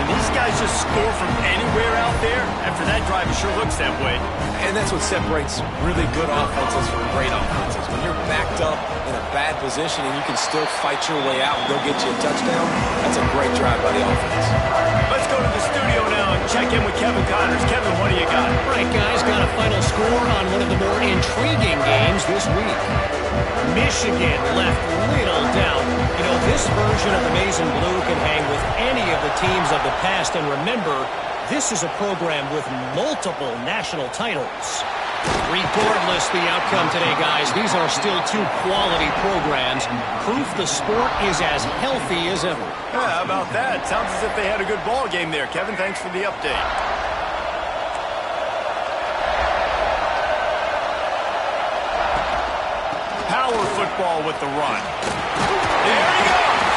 And these guys just score from anywhere out there. After that drive, it sure looks that way. And that's what separates really good offenses from great offenses. When you're backed up in a bad position and you can still fight your way out and go get you a touchdown, that's a great drive by the offense. Let's go to the studio now and check in with Kevin Connors. Kevin, what do you got? All right, guys, got a final score on one of the more intriguing games this week. Michigan left little doubt. You know, this version of the Maize and Blue can hang with any of the teams of the past. And remember, this is a program with multiple national titles. Regardless the outcome today, guys, these are still two quality programs. Proof the sport is as healthy as ever. Yeah, how about that? Sounds as if they had a good ball game there. Kevin, thanks for the update. Power football with the run. There he goes.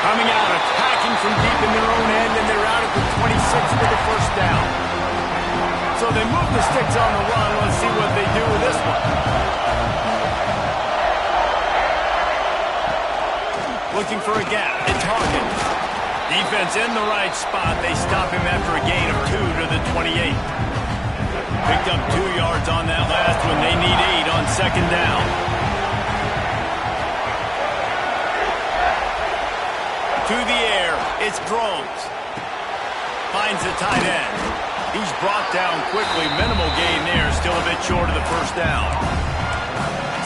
Coming out, attacking from deep in their own end, and they're out at the 26 for the first down. So they move the sticks on the run. Let's see what they do with this one. Looking for a gap. It's Hawkins. Defense in the right spot. They stop him after a gain of 2 to the 28. Picked up 2 yards on that last one. They need 8 on 2nd down. To the air. It's Drones. Finds the tight end. He's brought down quickly. Minimal gain there. Still a bit short of the first down.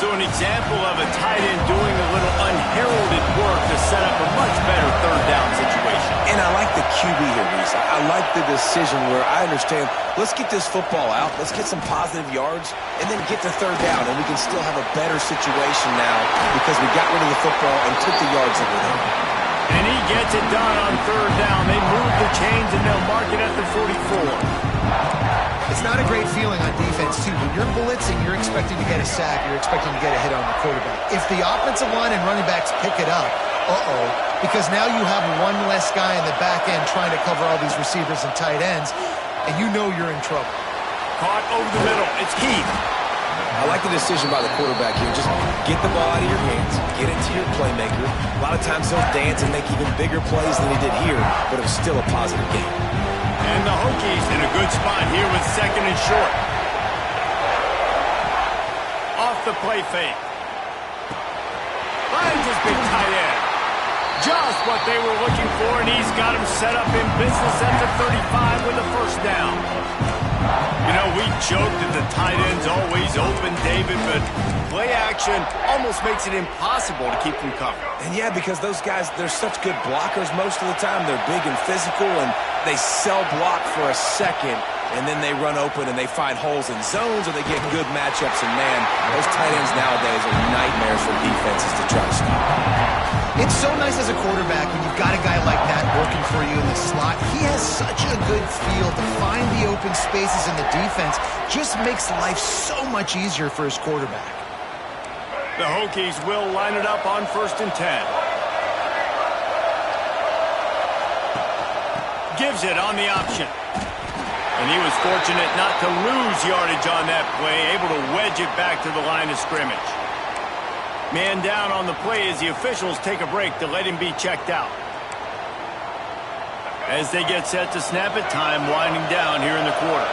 So an example of a tight end doing a little unheralded work to set up a much better 3rd down situation. And I like the QB here, Reese. I like the decision where I understand, let's get this football out, let's get some positive yards, and then get to 3rd down, and we can still have a better situation now because we got rid of the football and took the yards that were there. And he gets it done on 3rd down. They move the chains, and they'll mark it at the 44. It's not a great feeling on defense, too. When you're blitzing, you're expecting to get a sack. You're expecting to get a hit on the quarterback. If the offensive line and running backs pick it up, because now you have one less guy in the back end trying to cover all these receivers and tight ends, and you know you're in trouble. Caught over the middle. It's Keith. I like the decision by the quarterback here. Just get the ball out of your hands, get it to your playmaker. A lot of times he'll dance and make even bigger plays than he did here, but it was still a positive game. And the Hokies in a good spot here with 2nd and short. Off the play fake. Finds his big tight end. Just what they were looking for, and he's got him set up in business at the 35 with a first down. You know, we joke that the tight end's always open, David, but play action almost makes it impossible to keep them covered. And yeah, because those guys, they're such good blockers most of the time. They're big and physical, and they sell block for a second, and then they run open and they find holes in zones, or they get good matchups, and man, those tight ends nowadays are nightmares for defenses to try to stop. It's so nice as a quarterback when you've got a guy like that working for you in the slot. He has such a good feel to find the open spaces in the defense. Just makes life so much easier for his quarterback. The Hokies will line it up on 1st and 10. Gives it on the option. And he was fortunate not to lose yardage on that play, able to wedge it back to the line of scrimmage. Man down on the play as the officials take a break to let him be checked out. As they get set to snap it, time winding down here in the quarter.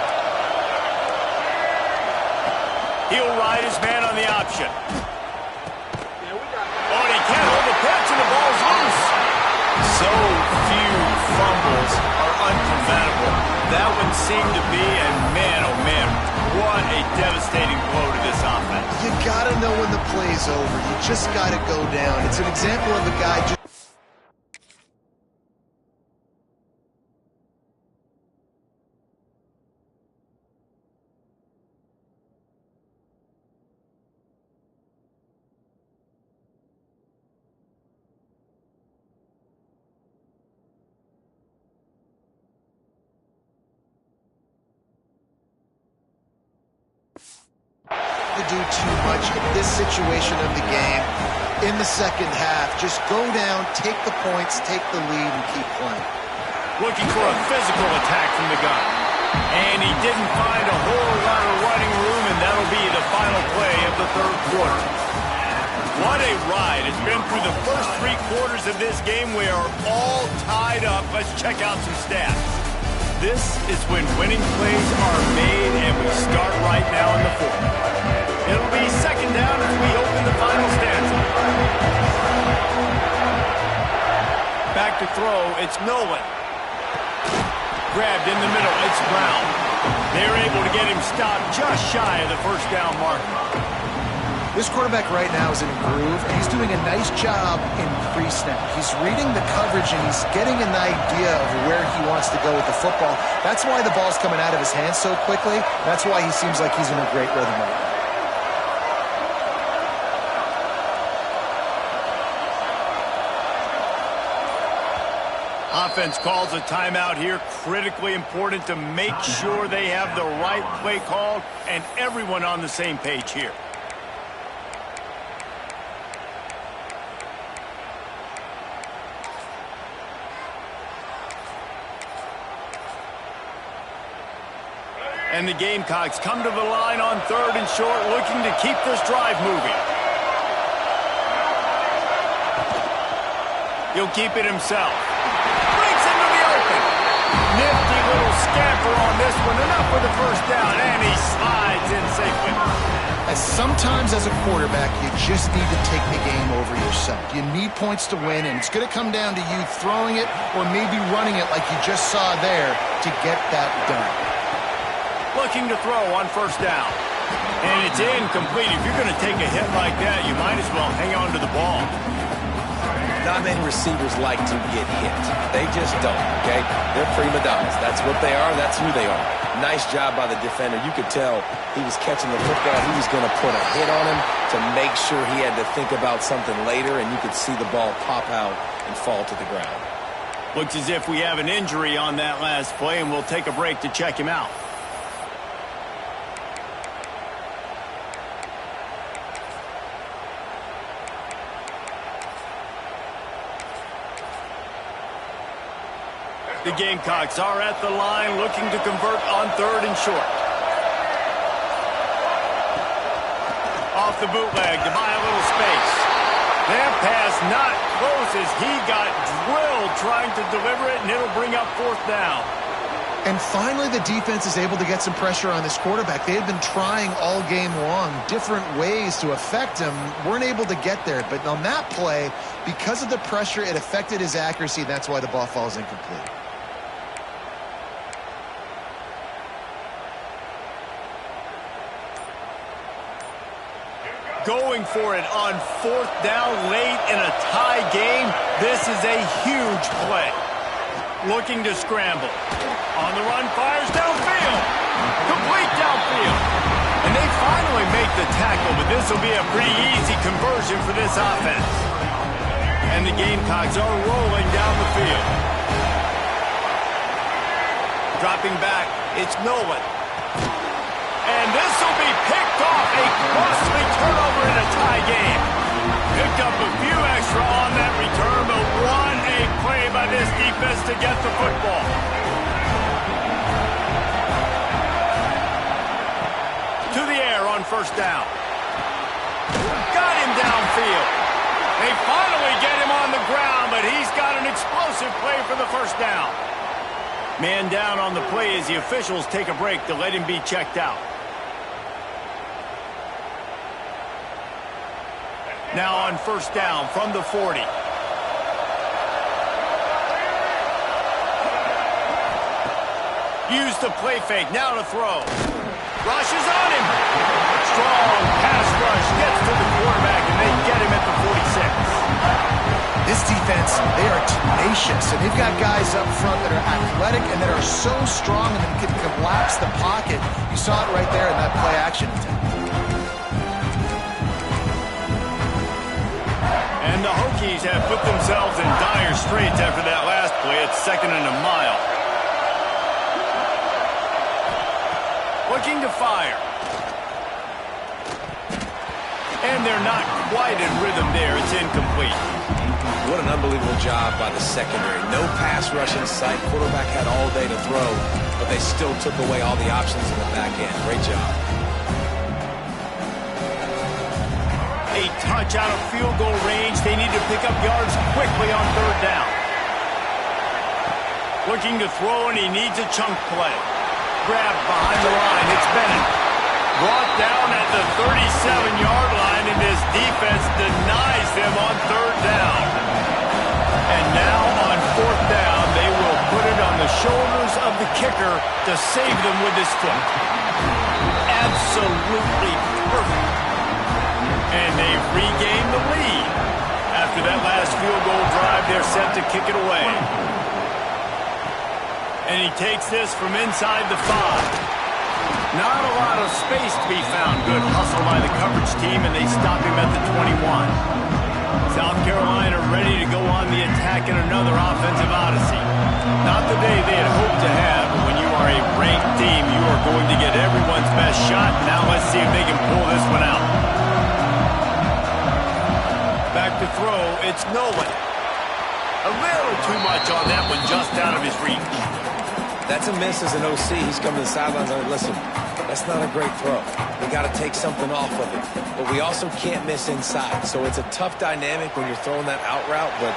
He'll ride his man on the option. Oh, and he can't hold the pitch, and the ball's loose. So few fumbles are unpreventable. That one seemed to be, and man, oh man, what a devastating blow to this offense. You got to know when the play's over. You just got to go down. It's an example of a guy just... to do too much in this situation of the game in the second half. Just go down, take the points, take the lead, and keep playing. Looking for a physical attack from the gun. And he didn't find a whole lot of running room, and that'll be the final play of the third quarter. What a ride. It's been through the first 3 quarters of this game. We are all tied up. Let's check out some stats. This is when winning plays are made, and we start right now in the fourth. It'll be second down as we open the final stanza. Back to throw, it's Nolan. Grabbed in the middle, it's Brown. They're able to get him stopped just shy of the first down marker. This quarterback right now is in a groove, and he's doing a nice job in pre-snap. He's reading the coverage, and he's getting an idea of where he wants to go with the football. That's why the ball's coming out of his hands so quickly. That's why he seems like he's in a great rhythm right now. Offense calls a timeout here. Critically important to make sure they have the right play called and everyone on the same page here. And the Gamecocks come to the line on 3rd and short, looking to keep this drive moving. He'll keep it himself. Breaks into the open. Nifty little scamper on this one. Enough for the first down, and he slides in safely. As sometimes as a quarterback, you just need to take the game over yourself. You need points to win, and it's going to come down to you throwing it or maybe running it like you just saw there to get that done. Looking to throw on 1st down. And it's incomplete. If you're going to take a hit like that, you might as well hang on to the ball. Not many receivers like to get hit. They just don't, okay? They're prima donnas. That's what they are. That's who they are. Nice job by the defender. You could tell he was catching the football. He was going to put a hit on him to make sure he had to think about something later, and you could see the ball pop out and fall to the ground. Looks as if we have an injury on that last play, and we'll take a break to check him out. The Gamecocks are at the line looking to convert on 3rd and short. Off the bootleg to buy a little space. That pass not close as he got drilled trying to deliver it, and it'll bring up 4th down. And finally, the defense is able to get some pressure on this quarterback. They had been trying all game long different ways to affect him, weren't able to get there. But on that play, because of the pressure, it affected his accuracy. That's why the ball falls incomplete. Going for it on 4th down late in a tie game. This is a huge play. Looking to scramble. On the run, fires downfield. field. Complete downfield. And they finally make the tackle, but this will be a pretty easy conversion for this offense. And the Gamecocks are rolling down the field. Dropping back, it's Nolan. And this will be picked off. A costly turnover in a tie game. Picked up a few extra on that return, but what a play by this defense to get the football. To the air on first down. Got him downfield. They finally get him on the ground, but he's got an explosive play for the first down. Man down on the play as the officials take a break to let him be checked out. Now on first down from the 40. Use the play fake, now to throw. Rush is on him. Strong pass rush gets to the quarterback, and they get him at the 46. This defense, they are tenacious, and they've got guys up front that are athletic and that are so strong and that can collapse the pocket. You saw it right there in that play action attempt. And the Hokies have put themselves in dire straits after that last play. It's 2nd and a mile. Looking to fire. And they're not quite in rhythm there. It's incomplete. What an unbelievable job by the secondary. No pass rush in sight. Quarterback had all day to throw, but they still took away all the options in the back end. Great job. A touch out of field goal range. They need to pick up yards quickly on third down. Looking to throw, and he needs a chunk play. Grab behind the line. It's Bennett. Brought down at the 37-yard line, and this defense denies them on third down. And now on fourth down, they will put it on the shoulders of the kicker to save them with his foot. Absolutely perfect. And they've regained the lead. After that last field goal drive, they're set to kick it away. And he takes this from inside the 5. Not a lot of space to be found. Good hustle by the coverage team, and they stop him at the 21. South Carolina ready to go on the attack in another offensive odyssey. Not the day they had hoped to have, but when you are a ranked team, you are going to get everyone's best shot. Now let's see if they can pull this one out. Back to throw, it's Nolan. A little too much on that one, just out of his reach. That's a miss as an OC. He's come to the sidelines and listen, that's not a great throw. We got to take something off of it. But we also can't miss inside. So it's a tough dynamic when you're throwing that out route. But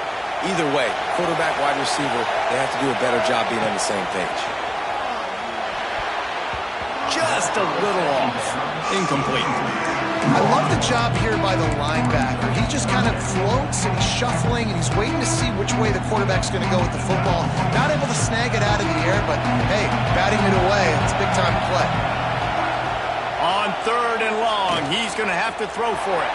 either way, quarterback, wide receiver, they have to do a better job being on the same page. Just a little off. Incomplete. I love the job here by the linebacker. He just kind of floats and he's shuffling and he's waiting to see which way the quarterback's going to go with the football. Not able to snag it out of the air, but hey, batting it away, it's a big-time play. On third and long, he's going to have to throw for it.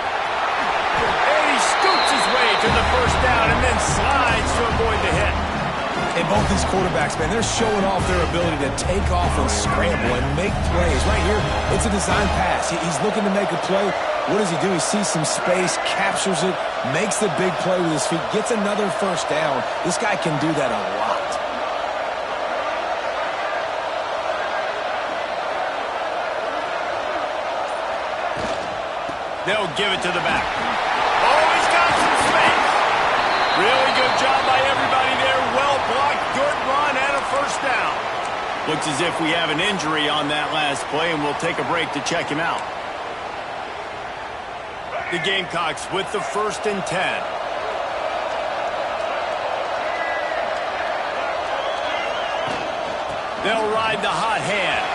And he scoops his way to the first down and then slides to avoid the hit. And both these quarterbacks, man, they're showing off their ability to take off and scramble and make plays. Right here, it's a design pass. He's looking to make a play. What does he do? He sees some space, captures it, makes the big play with his feet, gets another first down. This guy can do that a lot. They'll give it to the back. Oh, he's got some space. Really good job by everybody there. Well blocked, good run, and a first down. Looks as if we have an injury on that last play, and we'll take a break to check him out. The Gamecocks with the 1st and 10. They'll ride the hot hand.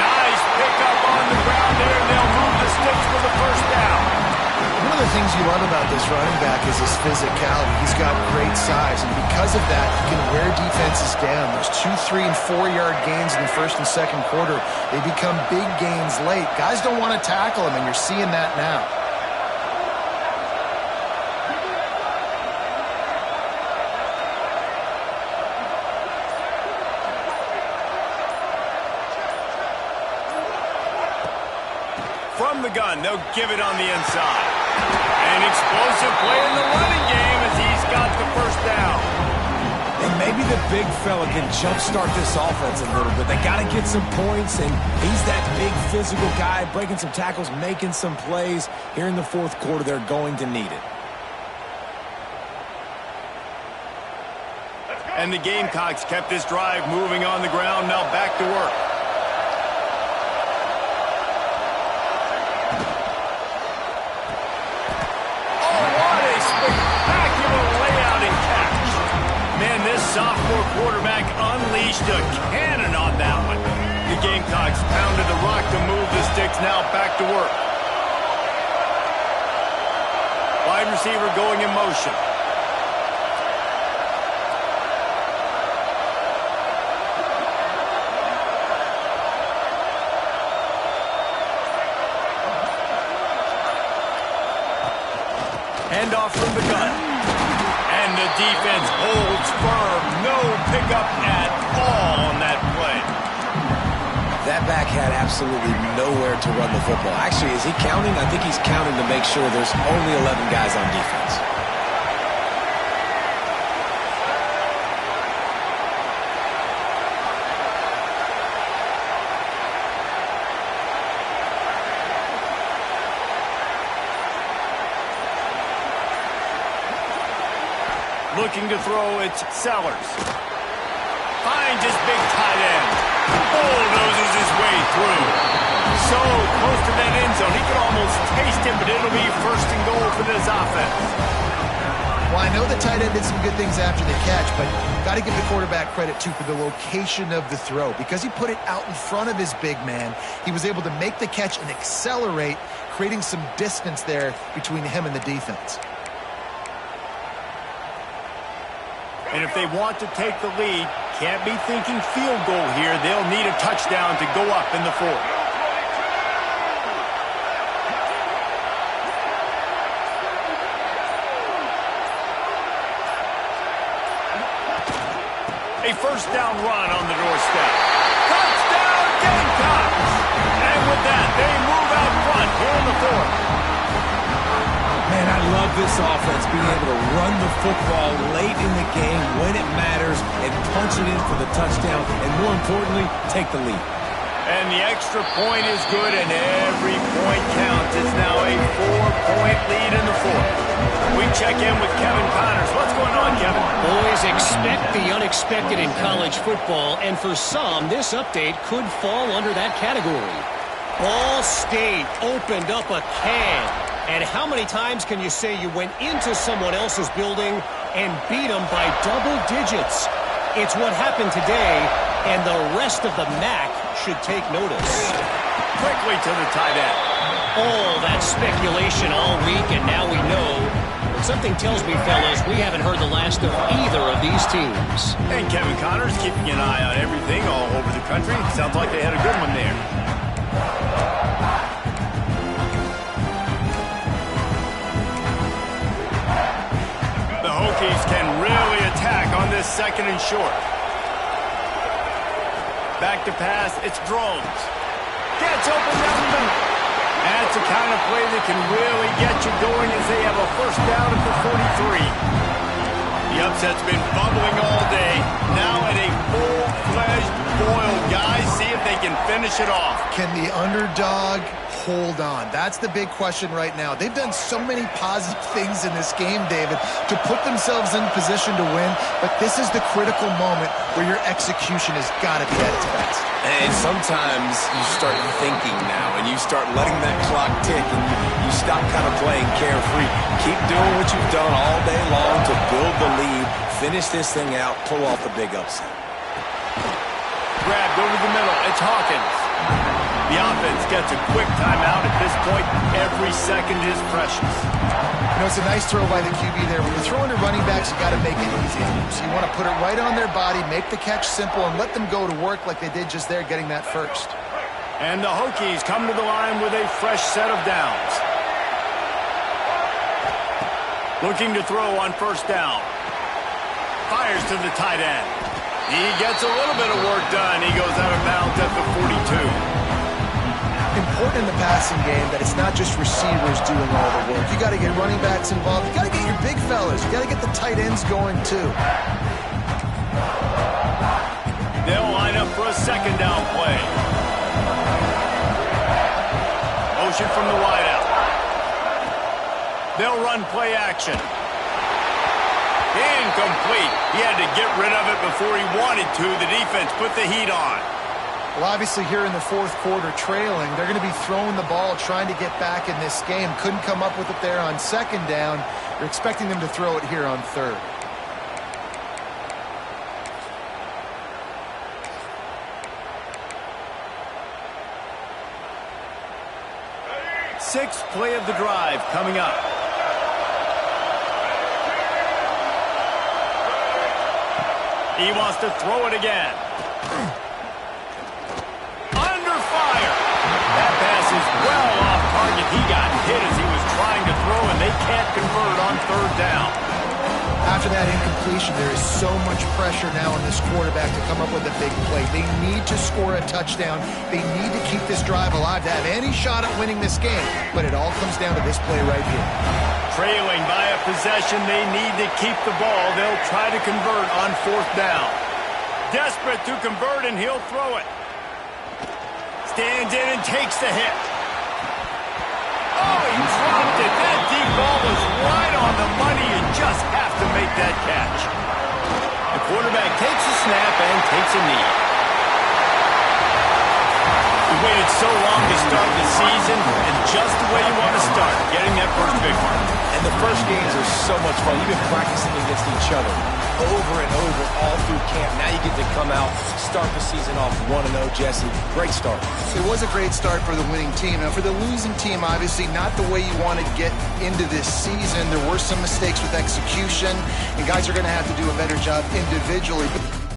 Nice pickup on the ground there, and they'll move the sticks for the first down. One of the things you love about this running back is his physicality. He's got great size, and because of that, he can wear defenses down. Those 2, 3, and 4-yard gains in the first and second quarter, they become big gains late. Guys don't want to tackle him, and you're seeing that now. From the gun, they'll give it on the inside. An explosive play in the running game as he's got the first down. And maybe the big fella can jumpstart this offense a little bit. They got to get some points, and he's that big physical guy, breaking some tackles, making some plays. Here in the fourth quarter, they're going to need it. And the Gamecocks kept this drive moving on the ground. Now back to work. Oh, what a spectacular layout and catch. Man, this sophomore quarterback unleashed a cannon on that one. The Gamecocks pounded the rock to move the sticks. Now back to work. Wide receiver going in motion. Handoff from the gun. And the defense holds firm. No pickup at all on that play. That back had absolutely nowhere to run the football. Actually, is he counting? I think he's counting to make sure there's only 11 guys on defense. Looking to throw, it's Sellers. Finds his big tight end. Bulldozes his way through. So close to that end zone, he could almost taste it, but it'll be first and goal for this offense. Well, I know the tight end did some good things after the catch, but got to give the quarterback credit, too, for the location of the throw. Because he put it out in front of his big man, he was able to make the catch and accelerate, creating some distance there between him and the defense. And if they want to take the lead, can't be thinking field goal here. They'll need a touchdown to go up in the fourth. A first down run on the doorstep. Touchdown, Gamecocks! And with that, they move out front here in the fourth. Man, I love this offense, being able to run the football late in the game when it matters and punch it in for the touchdown, and more importantly, take the lead. And the extra point is good, and every point counts. It's now a 4-point lead in the fourth. We check in with Kevin Connors. What's going on, Kevin? Boys, expect the unexpected in college football, and for some, this update could fall under that category. Ball State opened up a can. And how many times can you say you went into someone else's building and beat them by double digits? It's what happened today, and the rest of the MAC should take notice. Quickly to the tight end. All that speculation all week, and now we know. But something tells me, fellas, we haven't heard the last of either of these teams. And Kevin Connors keeping an eye on everything all over the country. Sounds like they had a good one there. Hokies can really attack on this second and short. Back to pass, it's Drones. Gets open down the middle. That's the kind of play that can really get you going as they have a first down at the 43. The upset's been bubbling all day. Now at a full-fledged boil. Guys, see if they can finish it off. Can the underdog hold on? That's the big question right now. They've done so many positive things in this game, David, to put themselves in position to win, but this is the critical moment where your execution has got to be at its best. And sometimes you start thinking now, and you start letting that clock tick, and you stop kind of playing carefree. Keep doing what you've done all day long to build the lead, finish this thing out, pull off the big upset. Grabbed over the middle, it's Hawkins. The offense gets a quick timeout at this point. Every second is precious. You know, it's a nice throw by the QB there. When you're throwing to running backs, you got to make it easy. So you want to put it right on their body, make the catch simple, and let them go to work like they did just there, getting that first. And the Hokies come to the line with a fresh set of downs. Looking to throw on first down. Fires to the tight end. He gets a little bit of work done. He goes out of bounds at the 42. Important important in the passing game that it's not just receivers doing all the work. You got to get running backs involved. You got to get your big fellas. You got to get the tight ends going too. They'll line up for a second down play. Motion from the wideout. They'll run play action. Incomplete. He had to get rid of it before he wanted to. The defense put the heat on. Well, obviously here in the fourth quarter trailing, they're going to be throwing the ball, trying to get back in this game. Couldn't come up with it there on second down. You're expecting them to throw it here on third. Sixth play of the drive coming up. He wants to throw it again. Under fire. That pass is well off target. He got hit as he was trying to throw, and they can't convert on third down. After that incompletion, there is so much pressure now on this quarterback to come up with a big play. They need to score a touchdown. They need to keep this drive alive to have any shot at winning this game. But it all comes down to this play right here. Trailing by a possession, they need to keep the ball. They'll try to convert on fourth down. Desperate to convert, and he'll throw it. Stands in and takes the hit. Oh, he dropped it. That deep ball was right on the money. You just have to make that catch. The quarterback takes a snap and takes a knee. We waited so long to start the season, and just the way you want to start, getting that first victory. And the first games are so much fun. You've been practicing against each other over and over all through camp. Now you get to come out, start the season off 1-0, Jesse. Great start. It was a great start for the winning team. Now, for the losing team, obviously not the way you want to get into this season. There were some mistakes with execution, and guys are going to have to do a better job individually.